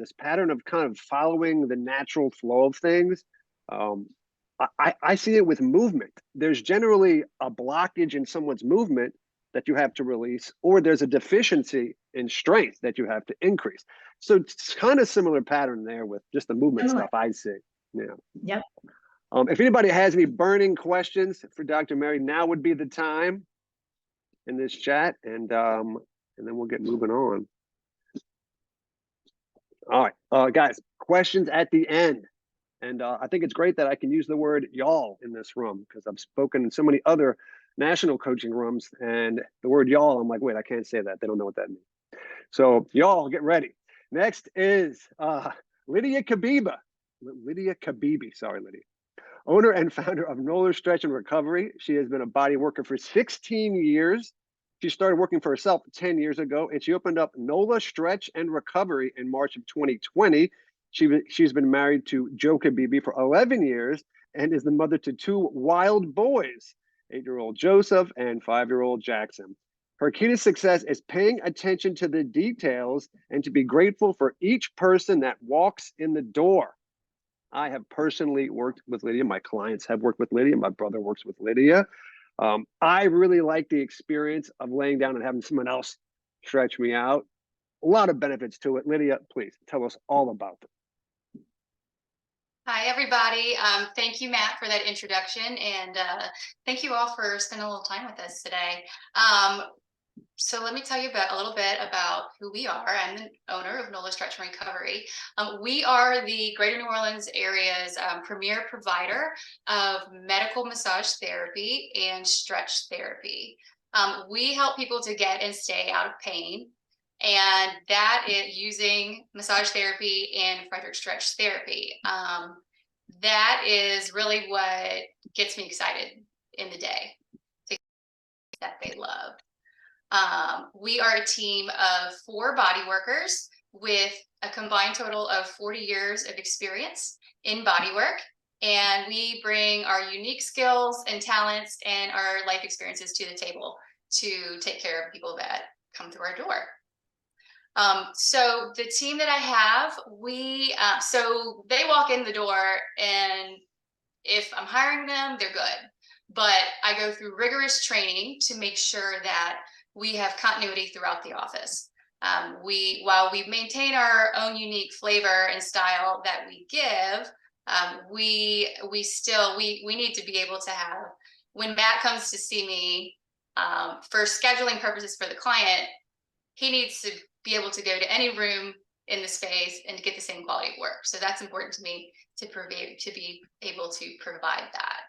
of kind of following the natural flow of things. I see it with movement. There's generally a blockage in someone's movement that you have to release, or there's a deficiency in strength that you have to increase. So it's kind of similar pattern there with just the movement stuff I see. Yeah. Yep. If anybody has any burning questions for Dr. Mary, now would be the time in this chat, and then we'll get moving on. All right, guys, questions at the end. And I think it's great that I can use the word y'all in this room, because I've spoken in so many other national coaching rooms, and the word y'all, I'm like, wait, I can't say that. They don't know what that means. So y'all get ready. Next is Lydia Kabiba. Lydia Kabibi, sorry, Lydia. Owner and founder of NOLA Stretch and Recovery. She has been a body worker for 16 years. She started working for herself 10 years ago, and she opened up NOLA Stretch and Recovery in March of 2020. She's been married to Joe Kabibi for 11 years and is the mother to 2 wild boys, 8-year-old Joseph and 5-year-old Jackson. Her key to success is paying attention to the details and to be grateful for each person that walks in the door. I have personally worked with Lydia. My clients have worked with Lydia. My brother works with Lydia. I really like the experience of laying down and having someone else stretch me out. A lot of benefits to it. Lydia, please tell us all about it. Hi, everybody. Thank you, Matt, for that introduction. And thank you all for spending a little time with us today. So let me tell you a little bit about who we are. I'm the owner of NOLA Stretch and Recovery. We are the Greater New Orleans area's premier provider of medical massage therapy and stretch therapy. We help people to get and stay out of pain, and that is using massage therapy and Frederick stretch therapy. That is really what gets me excited in the day, that they love. We are a team of 4 body workers with a combined total of 40 years of experience in body work. And we bring our unique skills and talents and our life experiences to the table to take care of people that come through our door. So the team that I have, so they walk in the door, and if I'm hiring them, they're good. But I go through rigorous training to make sure that we have continuity throughout the office. While we maintain our own unique flavor and style that we give, we need to be able to have, when Matt comes to see me for scheduling purposes for the client, he needs to be able to go to any room in the space and to get the same quality of work. So that's important to me to be able to provide that.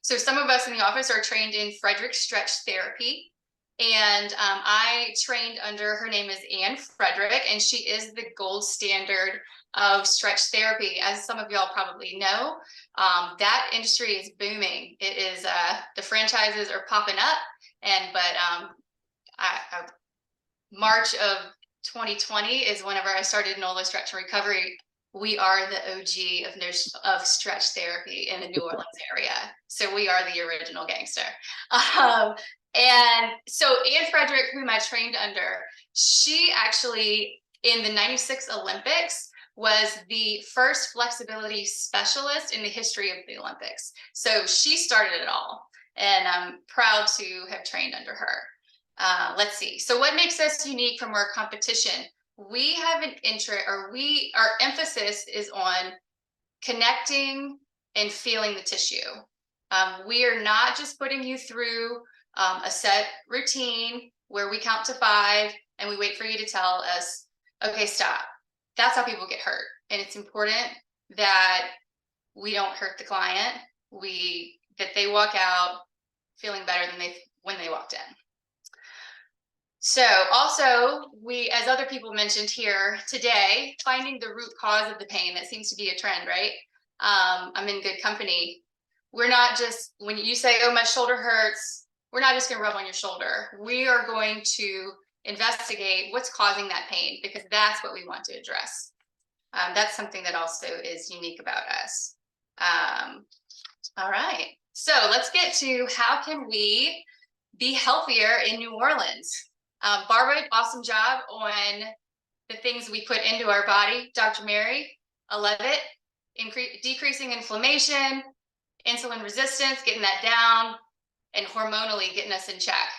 So some of us in the office are trained in Frederick stretch therapy. And I trained under, her name is Anne Frederick, and she is the gold standard of stretch therapy. As some of y'all probably know, that industry is booming. It is, the franchises are popping up, March of 2020 is whenever I started NOLA Stretch and Recovery. We are the OG of stretch therapy in the New Orleans area. So we are the original gangster. And so Anne Frederick, whom I trained under, she actually, in the '96 Olympics, was the first flexibility specialist in the history of the Olympics. So she started it all, and I'm proud to have trained under her. Let's see. So what makes us unique from our competition? We have an interest, or our emphasis is on connecting and feeling the tissue. We are not just putting you through a set routine where we count to 5 and we wait for you to tell us, okay, stop. That's how people get hurt. And it's important that we don't hurt the client. That they walk out feeling better than when they walked in. So also, as other people mentioned here today, finding the root cause of the pain, that seems to be a trend, right? I'm in good company. We're not just, when you say, oh, my shoulder hurts, we're not just going to rub on your shoulder. We are going to investigate what's causing that pain, because that's what we want to address. That's something that also is unique about us. All right, so let's get to how can we be healthier in New Orleans. Barbara, awesome job on the things we put into our body. Dr. Mary, I love it. Decreasing inflammation, insulin resistance, getting that down, and hormonally getting us in check.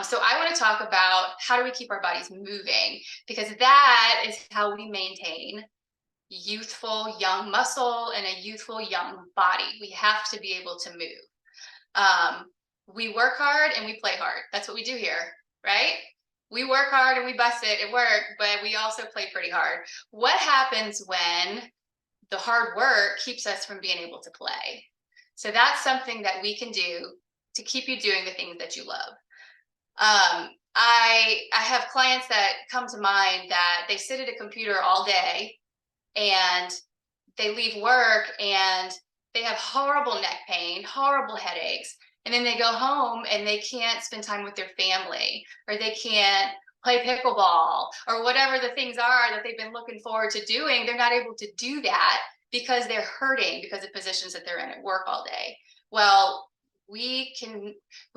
So I want to talk about how do we keep our bodies moving, because that is how we maintain youthful young muscle and a youthful young body. We have to be able to move. We work hard and we play hard. That's what we do here, right? We work hard and we bust it at work, but we also play pretty hard. What happens when the hard work keeps us from being able to play? So that's something that we can do to keep you doing the things that you love. I have clients that come to mind that they sit at a computer all day and they leave work and they have horrible neck pain, horrible headaches. And then they go home and they can't spend time with their family, or they can't play pickleball, or whatever the things are that they've been looking forward to doing. They're not able to do that because they're hurting because of positions that they're in at work all day. Well, we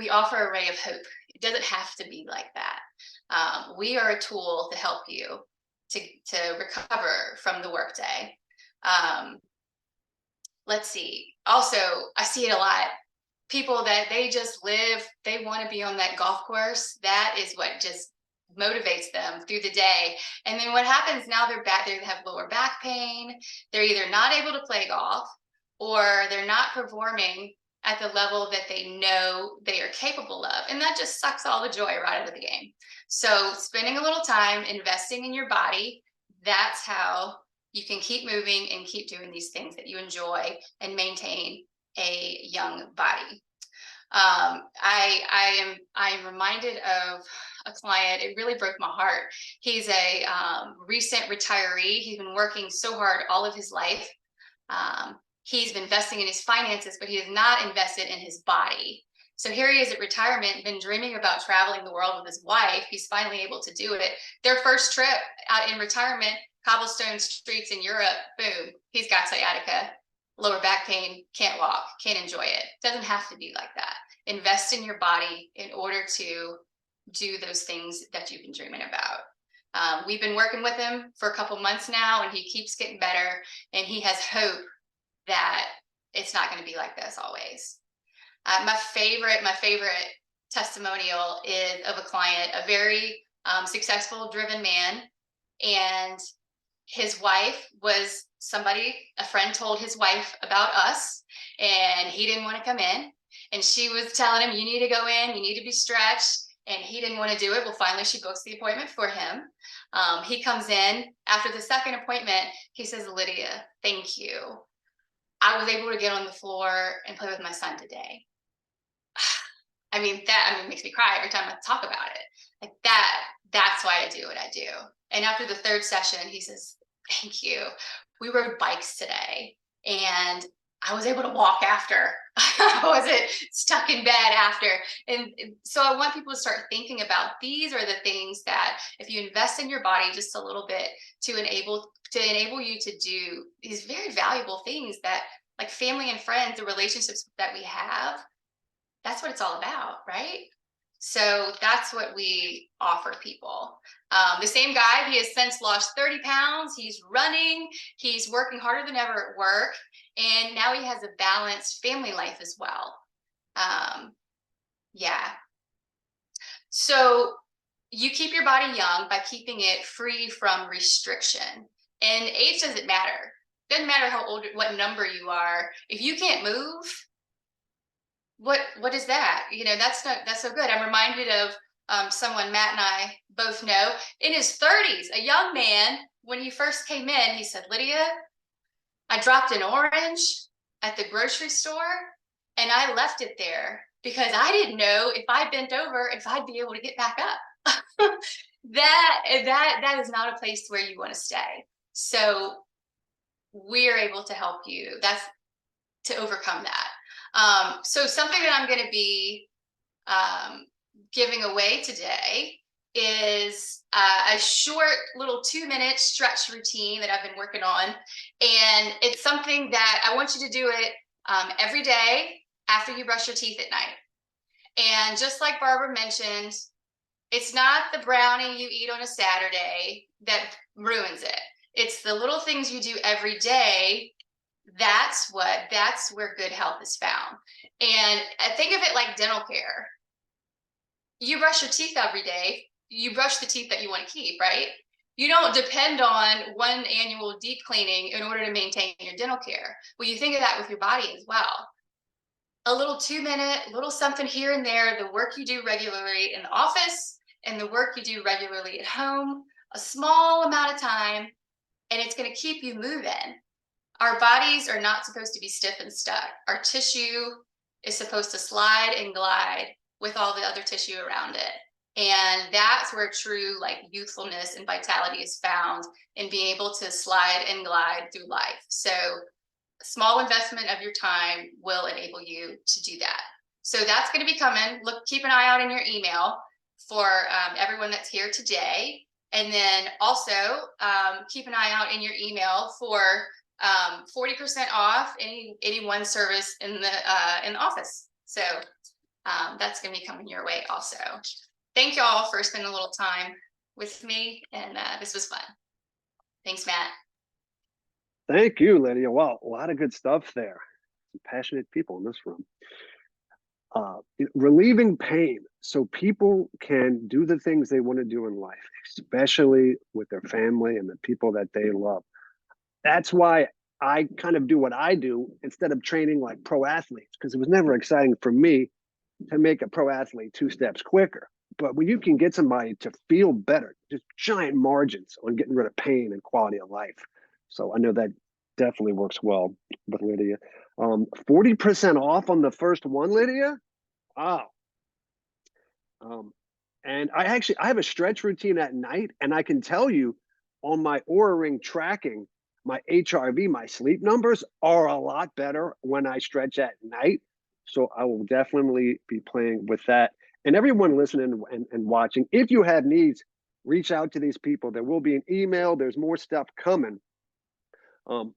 offer a ray of hope. It doesn't have to be like that. We are a tool to help you to recover from the workday. Let's see. Also, I see it a lot. People that they want to be on that golf course. That is what just motivates them through the day. And then what happens now, they have lower back pain. They're either not able to play golf, or they're not performing at the level that they know they are capable of. And that just sucks all the joy right out of the game. So spending a little time investing in your body, that's how you can keep moving and keep doing these things that you enjoy and maintain a young body. I am reminded of a client. It really broke my heart. He's a recent retiree. He's been working so hard all of his life. He's been investing in his finances, but he has not invested in his body. So here he is at retirement, been dreaming about traveling the world with his wife. He's finally able to do it. Their first trip out in retirement, cobblestone streets in Europe, boom, he's got sciatica, lower back pain, can't walk, can't enjoy it. Doesn't have to be like that. Invest in your body in order to do those things that you've been dreaming about. We've been working with him for a couple months now, and he keeps getting better, and he has hope that it's not going to be like this always. My favorite testimonial is of a client, a very successful, driven man, and his wife was a friend told his wife about us, and he didn't want to come in, and she was telling him, you need to go in, you need to be stretched, and he didn't want to do it. Well, finally she books the appointment for him. He comes in after the second appointment. He says, Lydia, thank you. I was able to get on the floor and play with my son today. It makes me cry every time I talk about it. Like that's why I do what I do. And after the third session, he says, thank you. We rode bikes today and I was able to walk after. I wasn't stuck in bed after. And so I want people to start thinking about, these are the things that if you invest in your body just a little bit to enable you to do these very valuable things, that like family and friends, the relationships that we have, that's what it's all about, right? So that's what we offer people. The same guy, he has since lost 30 pounds. He's running, he's working harder than ever at work. And now he has a balanced family life as well. Yeah. So you keep your body young by keeping it free from restriction. And age doesn't matter. Doesn't matter how old, what number you are. If you can't move, what is that? You know, that's so good. I'm reminded of someone Matt and I both know in his 30s, a young man. When he first came in, he said, "Lydia, I dropped an orange at the grocery store and I left it there because I didn't know if I bent over if I'd be able to get back up." That is not a place where you want to stay. So we're able to help you. That's to overcome that. So something that I'm going to be giving away today is a short little 2-minute stretch routine that I've been working on. And it's something that I want you to do it every day after you brush your teeth at night. And just like Barbara mentioned, it's not the brownie you eat on a Saturday that ruins it. It's the little things you do every day. That's where good health is found. And I think of it like dental care. You brush your teeth every day. You brush the teeth that you want to keep, right? You don't depend on one annual deep cleaning in order to maintain your dental care. Well, you think of that with your body as well. A little 2-minute, little something here and there, the work you do regularly in the office and the work you do regularly at home, a small amount of time, and it's going to keep you moving. Our bodies are not supposed to be stiff and stuck. Our tissue is supposed to slide and glide with all the other tissue around it. And that's where true like youthfulness and vitality is found, in being able to slide and glide through life. So a small investment of your time will enable you to do that. So that's going to be coming. Keep an eye out in your email for everyone that's here today. And then also keep an eye out in your email for 40% off any one service in the office. So that's going to be coming your way also. Thank you all for spending a little time with me, and this was fun. Thanks, Matt. Thank you, Lydia. Wow, a lot of good stuff there. Some passionate people in this room. Relieving pain so people can do the things they want to do in life, especially with their family and the people that they love. That's why I kind of do what I do instead of training like pro athletes, because it was never exciting for me to make a pro athlete 2 steps quicker. But when you can get somebody to feel better, just giant margins on getting rid of pain and quality of life. So I know that definitely works well with Lydia. 40% off on the first one, Lydia? Wow. And I have a stretch routine at night, and I can tell you on my Oura Ring tracking, my HRV, my sleep numbers are a lot better when I stretch at night. So I will definitely be playing with that. And everyone listening and watching, if you have needs, reach out to these people. There will be an email. There's more stuff coming.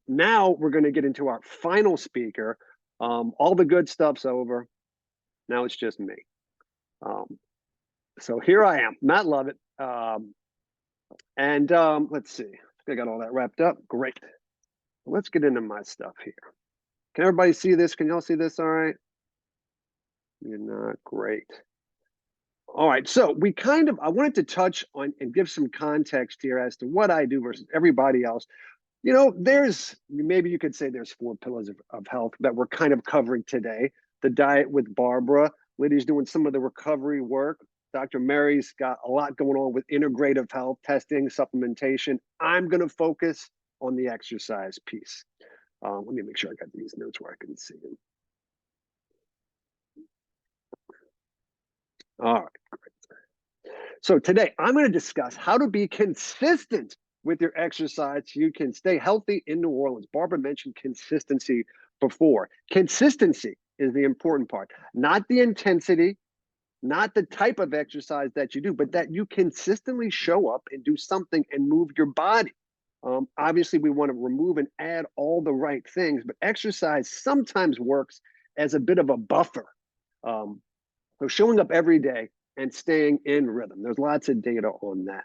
Now we're going to get into our final speaker. All the good stuff's over. Now it's just me. So here I am, Matt Lovett. Let's see, I got all that wrapped up. Great. Let's get into my stuff here. Can everybody see this? Can y'all see this all right? You're not great. All right, so I wanted to touch on and give some context here as to what I do versus everybody else. You know, maybe you could say there's 4 pillars of health that we're kind of covering today. The diet with Barbara. Lydia's doing some of the recovery work. Dr. Mary's got a lot going on with integrative health, testing, supplementation. I'm going to focus on the exercise piece. Let me make sure I got these notes where I can see them. All right, great. So today I'm going to discuss how to be consistent with your exercise so you can stay healthy in New Orleans. Barbara mentioned consistency before. Consistency is the important part, not the intensity, not the type of exercise that you do, but that you consistently show up and do something and move your body. Obviously, we want to remove and add all the right things, but exercise sometimes works as a bit of a buffer. So showing up every day and staying in rhythm. There's lots of data on that.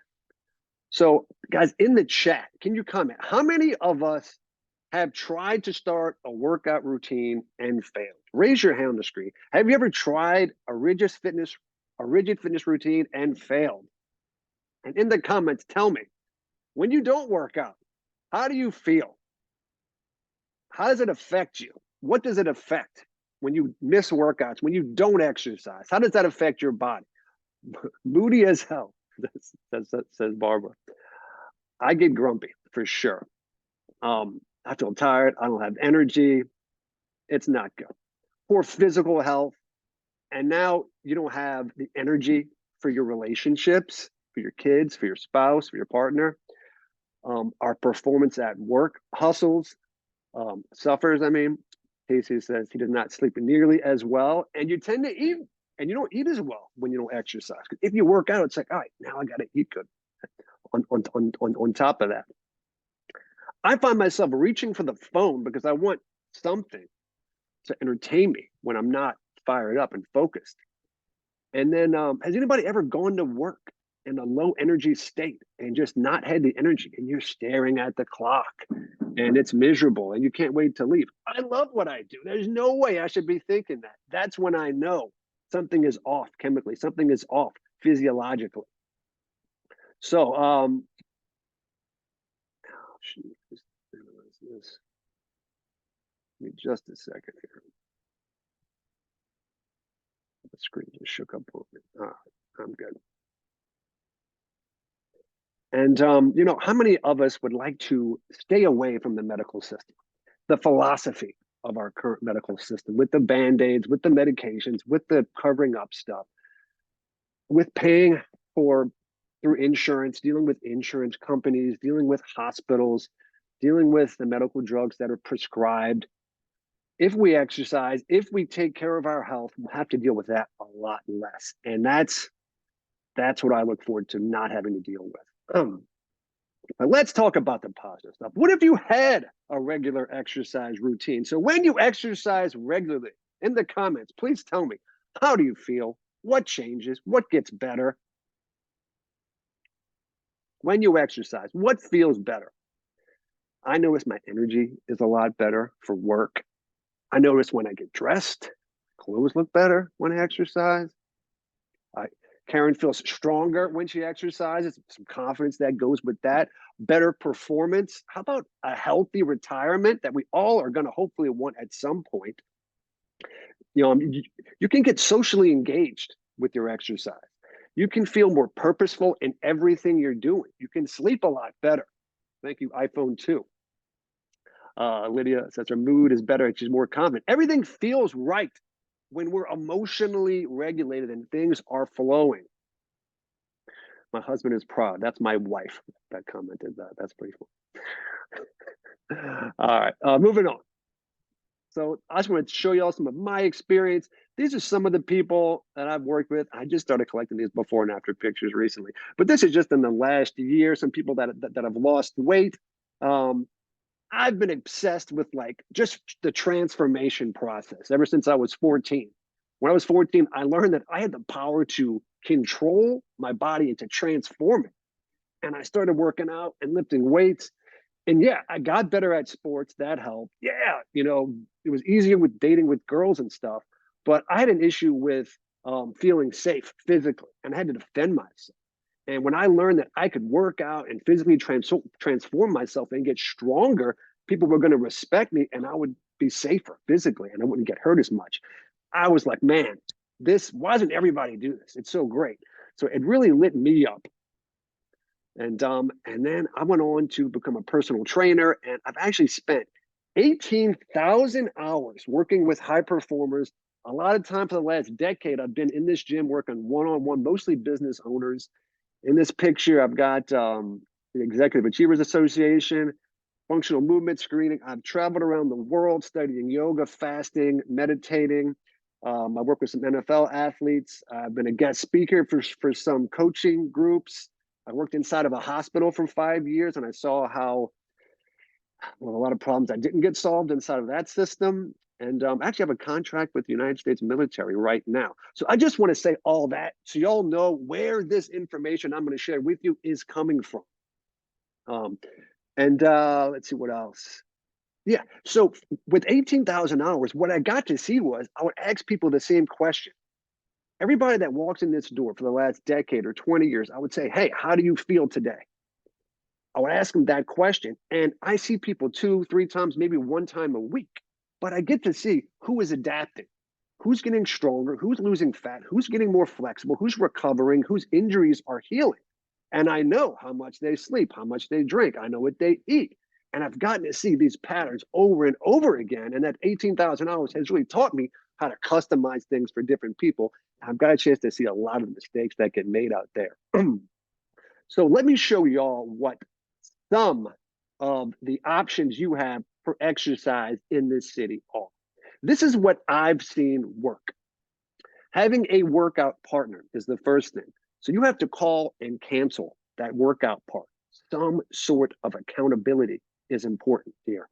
So guys, in the chat, can you comment? How many of us have tried to start a workout routine and failed? Raise your hand on the screen. Have you ever tried a rigorous fitness a rigid fitness routine and failed? And in the comments, tell me, when you don't work out, how do you feel? How does it affect you? What does it affect when you miss workouts, when you don't exercise? How does that affect your body? Moody as hell, says Barbara. I get grumpy for sure. I feel tired. I don't have energy. It's not good. Poor physical health. And now you don't have the energy for your relationships, for your kids, for your spouse, for your partner. Our performance at work suffers. I mean, Casey says he does not sleep nearly as well. And you tend to eat, and you don't eat as well when you don't exercise. If you work out, it's like, all right, now I got to eat good. On top of that, I find myself reaching for the phone because I want something to entertain me when I'm not fired up and focused. And then, has anybody ever gone to work in a low energy state and just not had the energy, and you're staring at the clock and it's miserable and you can't wait to leave? I love what I do. There's no way I should be thinking that. That's when I know something is off chemically, something is off physiologically. So, give me just a second here. The screen just shook up on me. All right, I'm good. And you know, how many of us would like to stay away from the medical system, the philosophy of our current medical system, with the band-aids, with the medications, with the covering up stuff, with paying for through insurance, dealing with insurance companies, dealing with hospitals, dealing with the medical drugs that are prescribed. If we exercise, if we take care of our health, we'll have to deal with that a lot less. And that's what I look forward to not having to deal with. But let's talk about the positive stuff. What if you had a regular exercise routine? So when you exercise regularly, in the comments, please tell me, how do you feel? What changes? What gets better? When you exercise, what feels better? I notice my energy is a lot better for work. I notice when I get dressed, clothes look better when I exercise. Karen feels stronger when she exercises, some confidence that goes with that, better performance. How about a healthy retirement that we all are going to hopefully want at some point? You know, you can get socially engaged with your exercise. You can feel more purposeful in everything you're doing. You can sleep a lot better. Thank you, iPhone 2. Lydia says her mood is better and she's more confident. Everything feels right when we're emotionally regulated and things are flowing. My husband is proud. That's my wife that commented that. That's pretty cool. All right, moving on. So I just want to show you all some of my experience. These are some of the people that I've worked with. I just started collecting these before and after pictures recently, but this is just in the last year. Some people that have lost weight. I've been obsessed with like just the transformation process ever since I was 14. When I was 14, I learned that I had the power to control my body and to transform it. And I started working out and lifting weights. And yeah, I got better at sports. That helped. Yeah, you know, it was easier with dating with girls and stuff. But I had an issue with feeling safe physically, and I had to defend myself. And when I learned that I could work out and physically transform myself and get stronger, people were going to respect me and I would be safer physically and I wouldn't get hurt as much. I was like, man, why doesn't everybody do this? It's so great. So it really lit me up. And then I went on to become a personal trainer, and I've actually spent 18,000 hours working with high performers. A lot of time for the last decade, I've been in this gym working one-on-one, mostly business owners. In this picture, I've got the Executive Achievers Association, functional movement screening. I've traveled around the world studying yoga, fasting, meditating. I work with some NFL athletes. I've been a guest speaker for some coaching groups. I worked inside of a hospital for 5 years, and I saw how a lot of problems that didn't get solved inside of that system. And actually have a contract with the United States military right now. So I just want to say all that so y'all know where this information I'm going to share with you is coming from. Let's see what else. Yeah, so with 18,000 hours, what I got to see was I would ask people the same question. Everybody that walks in this door for the last decade or 20 years, I would say, hey, how do you feel today? I would ask them that question. And I see people 2, 3 times, maybe 1 time a week. But I get to see who is adapting, who's getting stronger, who's losing fat, who's getting more flexible, who's recovering, whose injuries are healing. And I know how much they sleep, how much they drink, I know what they eat. And I've gotten to see these patterns over and over again. And that 18,000 hours has really taught me how to customize things for different people. I've got a chance to see a lot of mistakes that get made out there. So let me show y'all what some of the options you have for exercise in this city are. This is what I've seen work. Having a workout partner is the first thing. So you have to call and cancel that workout part. Some sort of accountability is important here.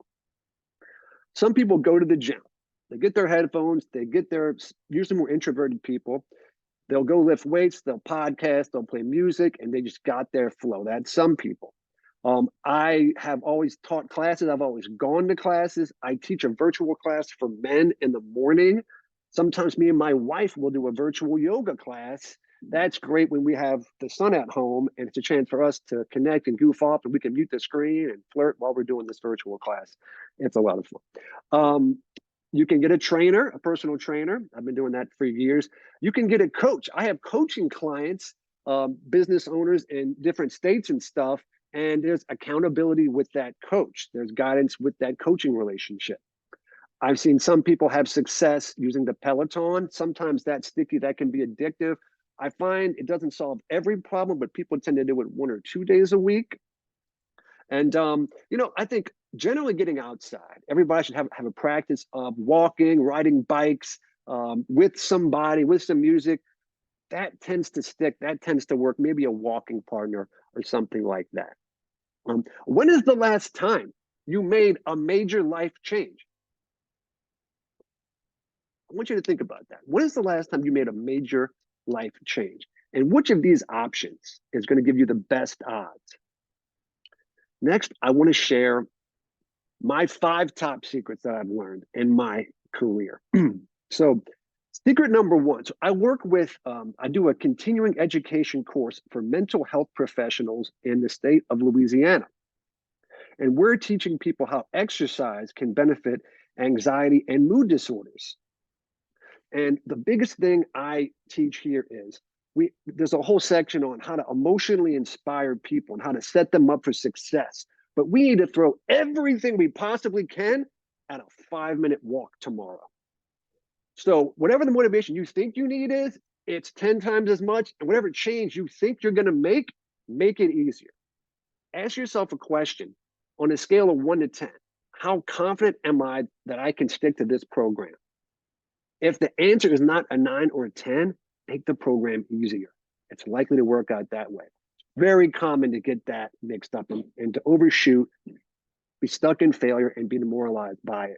Some people go to the gym. They get their headphones, they get their, usually more introverted people, they'll go lift weights, they'll podcast, they'll play music, and they just got their flow. That's some people. I have always taught classes. I've always gone to classes. I teach a virtual class for men in the morning. Sometimes me and my wife will do a virtual yoga class. That's great when we have the son at home and it's a chance for us to connect and goof off, and we can mute the screen and flirt while we're doing this virtual class. It's a lot of fun. You can get a trainer, a personal trainer. I've been doing that for years. You can get a coach. I have coaching clients, business owners in different states and stuff, and there's accountability with that coach. There's guidance with that coaching relationship. I've seen some people have success using the Peloton. Sometimes that's sticky, that can be addictive. I find it doesn't solve every problem, but people tend to do it 1 or 2 days a week. And, I think generally getting outside, everybody should have a practice of walking, riding bikes, with somebody, with some music. That tends to stick, that tends to work, maybe a walking partner or something like that. When is the last time you made a major life change? I want you to think about that. When is the last time you made a major life change? And which of these options is going to give you the best odds? Next, I want to share my 5 top secrets that I've learned in my career. So secret number 1, so I work with, I do a continuing education course for mental health professionals in the state of Louisiana. And we're teaching people how exercise can benefit anxiety and mood disorders. And the biggest thing I teach here is there's a whole section on how to emotionally inspire people and how to set them up for success. But we need to throw everything we possibly can at a 5-minute walk tomorrow. So whatever the motivation you think you need is, it's 10 times as much. And whatever change you think you're going to make it easier. Ask yourself a question on a scale of 1 to 10. How confident am I that I can stick to this program? If the answer is not a 9 or a 10, make the program easier. It's likely to work out that way. Very common to get that mixed up and to overshoot, be stuck in failure, and be demoralized by it.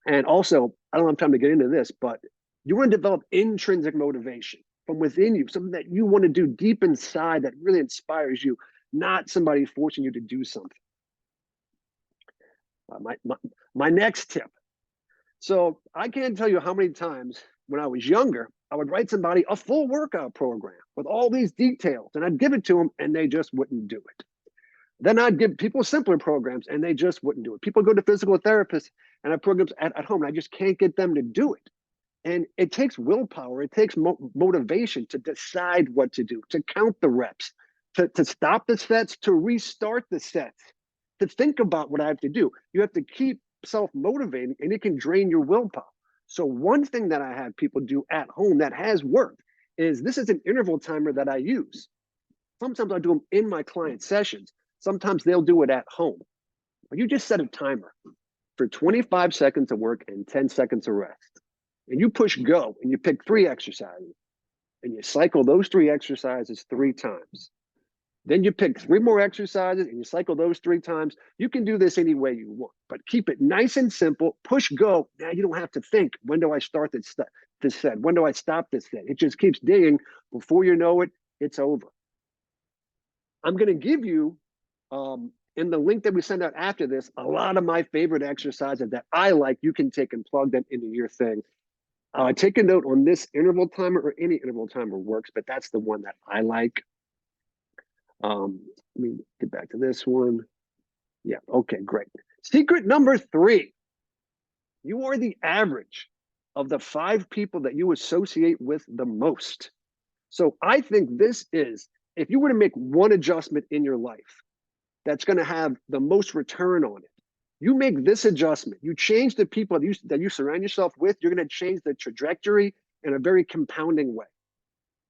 And also, I don't have time to get into this, but you want to develop intrinsic motivation from within you, something that you want to do deep inside that really inspires you, not somebody forcing you to do something. My next tip. So I can't tell you how many times when I was younger, I would write somebody a full workout program with all these details, and I'd give it to them and they just wouldn't do it. Then I'd give people simpler programs and they just wouldn't do it. People go to physical therapists and have programs at home, and I just can't get them to do it. And it takes willpower, it takes motivation to decide what to do, to count the reps, to stop the sets, to restart the sets, to think about what I have to do. You have to keep self-motivating, and it can drain your willpower. So one thing that I have people do at home that has worked is, this is an interval timer that I use. Sometimes I do them in my client sessions. Sometimes they'll do it at home. But you just set a timer for 25 seconds of work and 10 seconds of rest. And you push go and you pick 3 exercises and you cycle those 3 exercises 3 times. Then you pick 3 more exercises and you cycle those 3 times. You can do this any way you want, but keep it nice and simple. Push go. Now you don't have to think, when do I start this set? When do I stop this set? It just keeps digging. Before you know it, it's over. I'm going to give you, in the link that we send out after this, a lot of my favorite exercises that I like. You can take and plug them into your thing. Take a note on this interval timer, or any interval timer works, but that's the one that I like. Let me get back to this one. Yeah, okay, great. Secret number 3. You are the average of the 5 people that you associate with the most. So I think this is, if you were to make one adjustment in your life that's going to have the most return on it, you make this adjustment, you change the people that you surround yourself with, you're going to change the trajectory in a very compounding way.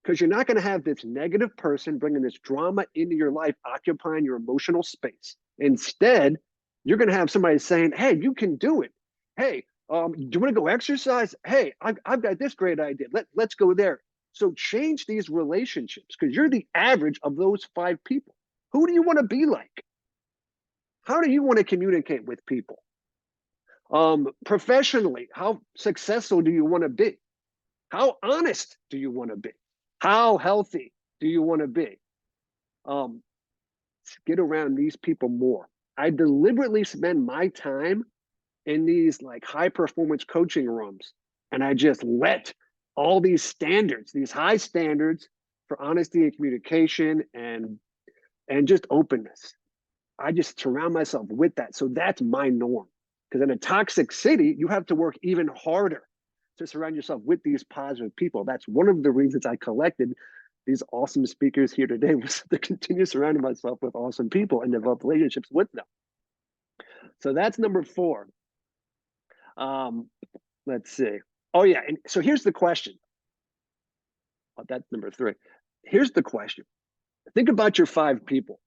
Because you're not going to have this negative person bringing this drama into your life, occupying your emotional space. Instead, you're going to have somebody saying, hey, you can do it. Hey, do you want to go exercise? Hey, I've got this great idea. Let's go there. So change these relationships, because you're the average of those 5 people. Who do you want to be like? How do you want to communicate with people? Professionally, how successful do you want to be? How honest do you want to be? How healthy do you want to be? Get around these people more. I deliberately spend my time in these like high performance coaching rooms, and I just let all these standards, these high standards for honesty and communication and just openness, I just surround myself with that. So that's my norm. Because in a toxic city, you have to work even harder to surround yourself with these positive people. That's one of the reasons I collected these awesome speakers here today, was to continue surrounding myself with awesome people and develop relationships with them. So that's number 4. Let's see. Oh yeah, and so here's the question. Oh, that's number 3. Here's the question. Think about your 5 people.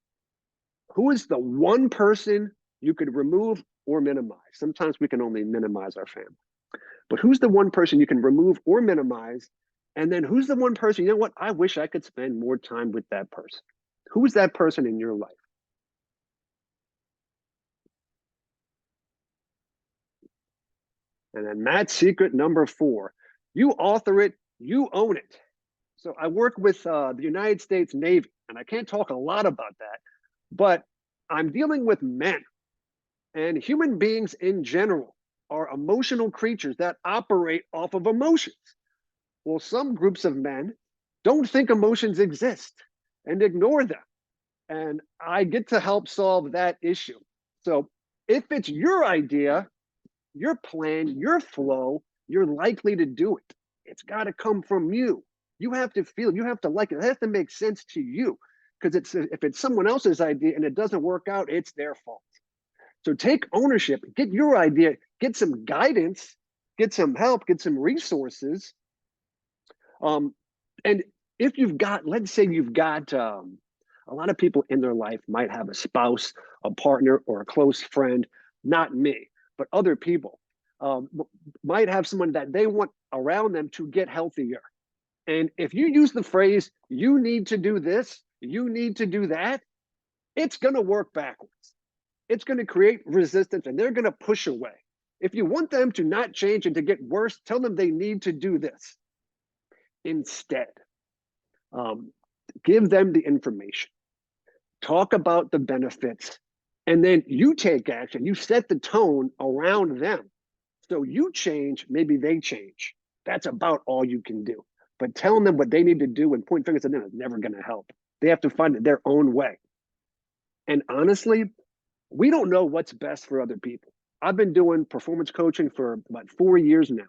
Who is the one person you could remove or minimize? Sometimes we can only minimize our family. But who's the one person you can remove or minimize? And then who's the one person, you know what, I wish I could spend more time with that person. Who is that person in your life? And then Matt's secret number 4. You author it, you own it. So I work with the United States Navy, and I can't talk a lot about that, but I'm dealing with men, and human beings in general are emotional creatures that operate off of emotions. Well, some groups of men don't think emotions exist and ignore them. And I get to help solve that issue. So if it's your idea, your plan, your flow, you're likely to do it. It's got to come from you. You have to feel, you have to like it. It has to make sense to you. Because if it's someone else's idea and it doesn't work out, it's their fault. So take ownership, get your idea, get some guidance, get some help, get some resources. And if you've got, let's say you've got a lot of people in their life might have a spouse, a partner, or a close friend, not me, but other people might have someone that they want around them to get healthier. And if you use the phrase, you need to do this, you need to do that, it's going to work backwards. It's going to create resistance and they're going to push away. If you want them to not change and to get worse, tell them they need to do this. Instead, give them the information, talk about the benefits, and then you take action. You set the tone around them. So you change, maybe they change. That's about all you can do. But telling them what they need to do and point fingers at them is never going to help. They have to find it their own way. And honestly, we don't know what's best for other people. I've been doing performance coaching for about 4 years now.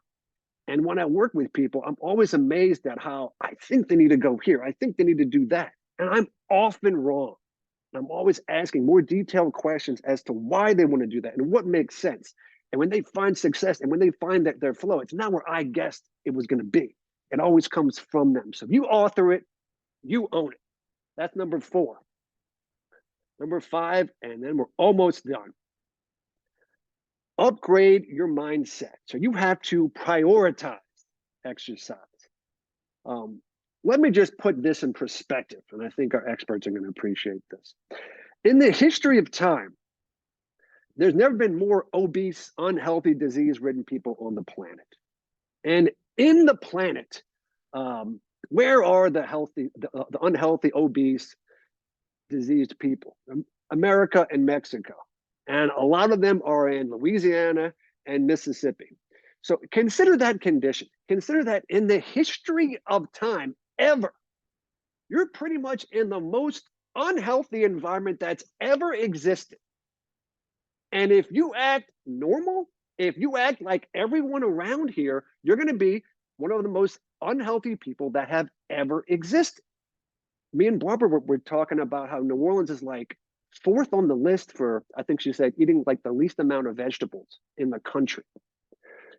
And when I work with people, I'm always amazed at how I think they need to go here. I think they need to do that. And I'm often wrong. I'm always asking more detailed questions as to why they want to do that and what makes sense. And when they find success and when they find that their flow, it's not where I guessed it was going to be. It always comes from them. So if you author it, you own it. That's number 4. Number 5, and then we're almost done. Upgrade your mindset. So you have to prioritize exercise. Let me just put this in perspective, and I think our experts are going to appreciate this. In the history of time, there's never been more obese, unhealthy, disease-ridden people on the planet. And in the planet, where are the unhealthy, obese, diseased people? America and Mexico. And a lot of them are in Louisiana and Mississippi. So consider that condition. Consider that in the history of time ever, you're pretty much in the most unhealthy environment that's ever existed. And if you act normal, if you act like everyone around here, you're going to be one of the most unhealthy people that have ever existed. Me and Barbara were talking about how New Orleans is like fourth on the list for, I think she said, eating like the least amount of vegetables in the country.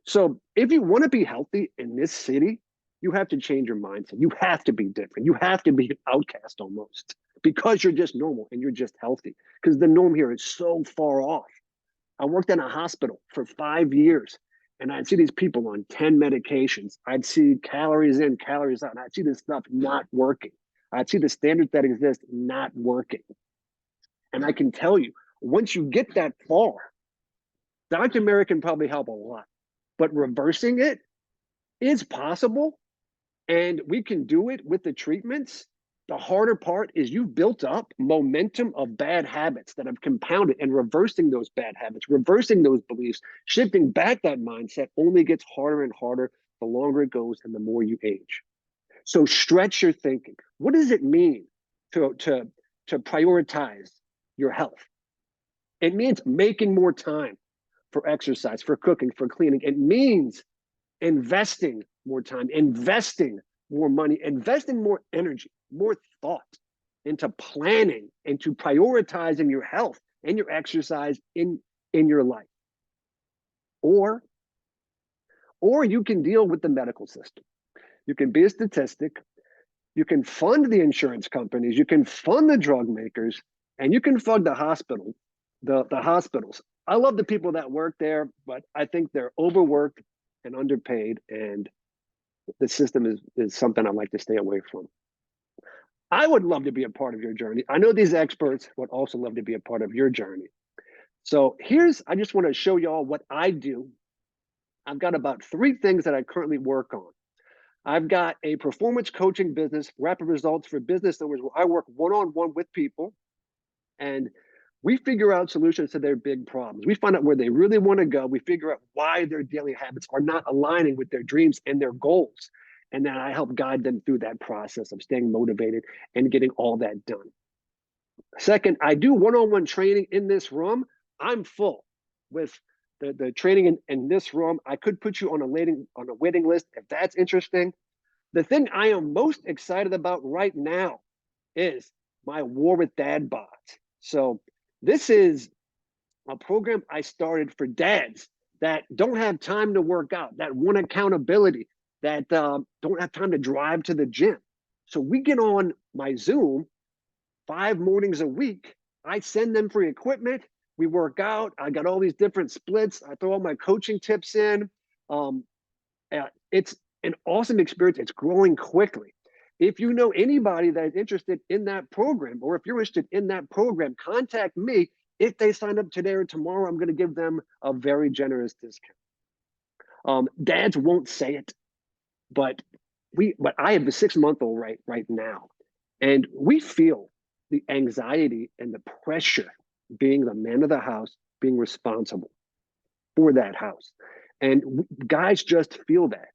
So if you want to be healthy in this city, you have to change your mindset. You have to be different. You have to be an outcast almost because you're just normal and you're just healthy, because the norm here is so far off. I worked in a hospital for 5 years and I'd see these people on 10 medications. I'd see calories in, calories out, and I'd see this stuff not working. I'd see the standards that exist not working. And I can tell you, once you get that far, Dr. Mary can probably help a lot, but reversing it is possible, and we can do it with the treatments. The harder part is you've built up momentum of bad habits that have compounded, and reversing those bad habits, reversing those beliefs, shifting back that mindset only gets harder and harder the longer it goes and the more you age. So stretch your thinking. What does it mean to prioritize your health? It means making more time for exercise, for cooking, for cleaning. It means investing more time, investing more money, investing more energy, more thought into planning, into prioritizing your health and your exercise in your life. Or you can deal with the medical system. You can be a statistic. You can fund the insurance companies. You can fund the drug makers, and you can fund the hospital, the hospitals. I love the people that work there, but I think they're overworked and underpaid, and the system is something I'd like to stay away from. I would love to be a part of your journey. I know these experts would also love to be a part of your journey. So I just want to show y'all what I do. I've got about 3 things that I currently work on. I've got a performance coaching business, Rapid Results for Business Owners, where I work one-on-one with people, and we figure out solutions to their big problems. We find out where they really want to go. We figure out why their daily habits are not aligning with their dreams and their goals. And then I help guide them through that process of staying motivated and getting all that done. Second, I do one-on-one training in this room. I'm full with the training in this room. I could put you on a waiting list if that's interesting. The thing I am most excited about right now is my War with Dad bots. So this is a program I started for dads that don't have time to work out, that want accountability, that don't have time to drive to the gym. So we get on my Zoom 5 mornings a week. I send them free equipment. We work out. I got all these different splits. I throw all my coaching tips in. It's an awesome experience. It's growing quickly. If you know anybody that is interested in that program, or if you're interested in that program, contact me. If they sign up today or tomorrow, I'm going to give them a very generous discount. Dads won't say it, but I have a 6-month-old right now, and we feel the anxiety and the pressure being the man of the house, being responsible for that house. And guys just feel that.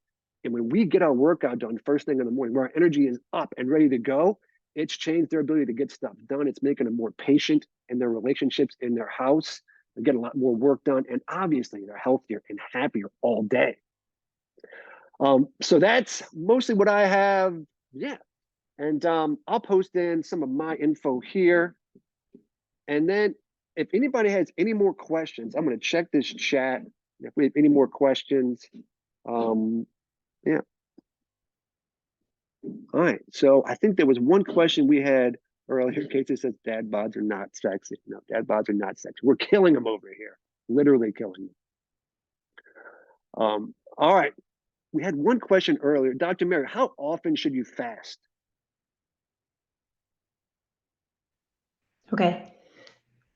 And when we get our workout done first thing in the morning, where our energy is up and ready to go, it's changed their ability to get stuff done. It's making them more patient in their relationships, in their house. They get a lot more work done. And obviously, they're healthier and happier all day. So that's mostly what I have. Yeah. And I'll post in some of my info here. And then if anybody has any more questions, I'm going to check this chat. If we have any more questions, yeah. All right. So I think there was one question we had earlier. Casey says dad bods are not sexy. No, dad bods are not sexy. We're killing them over here. Literally killing them. All right. We had one question earlier. Dr. Mary, how often should you fast? Okay.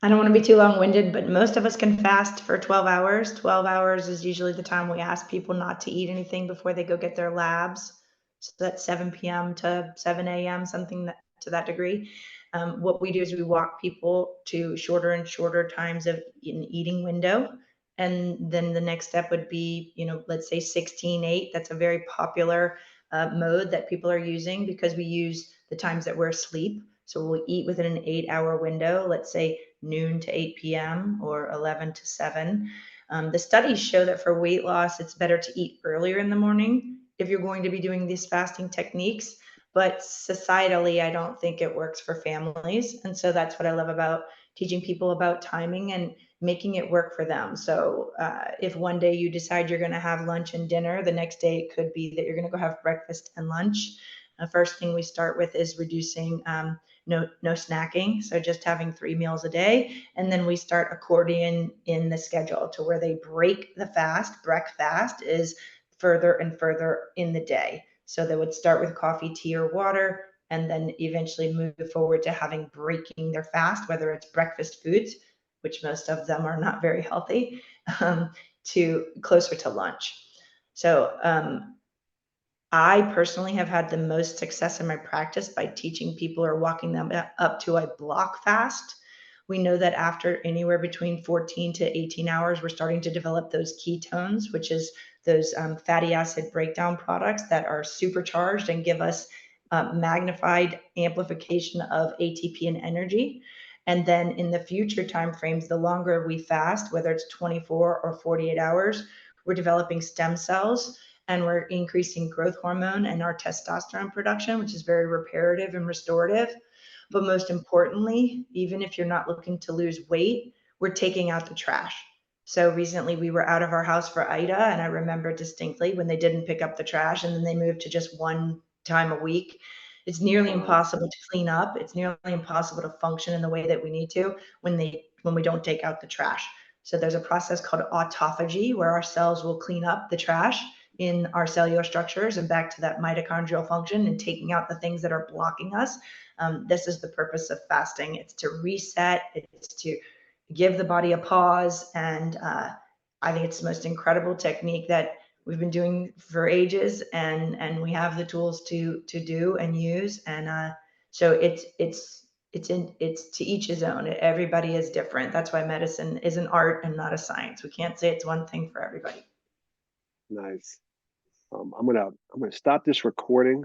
I don't want to be too long-winded, but most of us can fast for 12 hours. 12 hours is usually the time we ask people not to eat anything before they go get their labs. So that's 7 p.m. to 7 a.m., something to that degree. What we do is we walk people to shorter and shorter times of an eating window. And then the next step would be, let's say 16-8. That's a very popular mode that people are using because we use the times that we're asleep. So we'll eat within an 8-hour window, let's say noon to 8 p.m. or 11 to 7. The studies show that for weight loss, it's better to eat earlier in the morning if you're going to be doing these fasting techniques. But societally, I don't think it works for families. And so that's what I love about teaching people about timing and making it work for them. So if one day you decide you're going to have lunch and dinner, the next day it could be that you're going to go have breakfast and lunch. The first thing we start with is reducing no snacking. So just having 3 meals a day. And then we start accordion in the schedule to where they break the fast. Breakfast is further and further in the day. So they would start with coffee, tea, or water, and then eventually move forward to having breaking their fast, whether it's breakfast foods, which most of them are not very healthy, to closer to lunch. So I personally have had the most success in my practice by teaching people or walking them up to a block fast. We know that after anywhere between 14 to 18 hours, we're starting to develop those ketones, which is those fatty acid breakdown products that are supercharged and give us magnified amplification of ATP and energy. And then in the future timeframes, the longer we fast, whether it's 24 or 48 hours, we're developing stem cells and we're increasing growth hormone and our testosterone production, which is very reparative and restorative. But most importantly, even if you're not looking to lose weight, we're taking out the trash. So recently we were out of our house for Ida, and I remember distinctly when they didn't pick up the trash and then they moved to just one time a week. It's nearly impossible to clean up. It's nearly impossible to function in the way that we need to when we don't take out the trash. So there's a process called autophagy where our cells will clean up the trash in our cellular structures and back to that mitochondrial function and taking out the things that are blocking us. This is the purpose of fasting. It's to reset, it's to give the body a pause. And I think it's the most incredible technique that we've been doing for ages, and we have the tools to do and use. And so it's to each his own. Everybody is different. That's why medicine is an art and not a science. We can't say it's one thing for everybody. Nice. I'm gonna stop this recording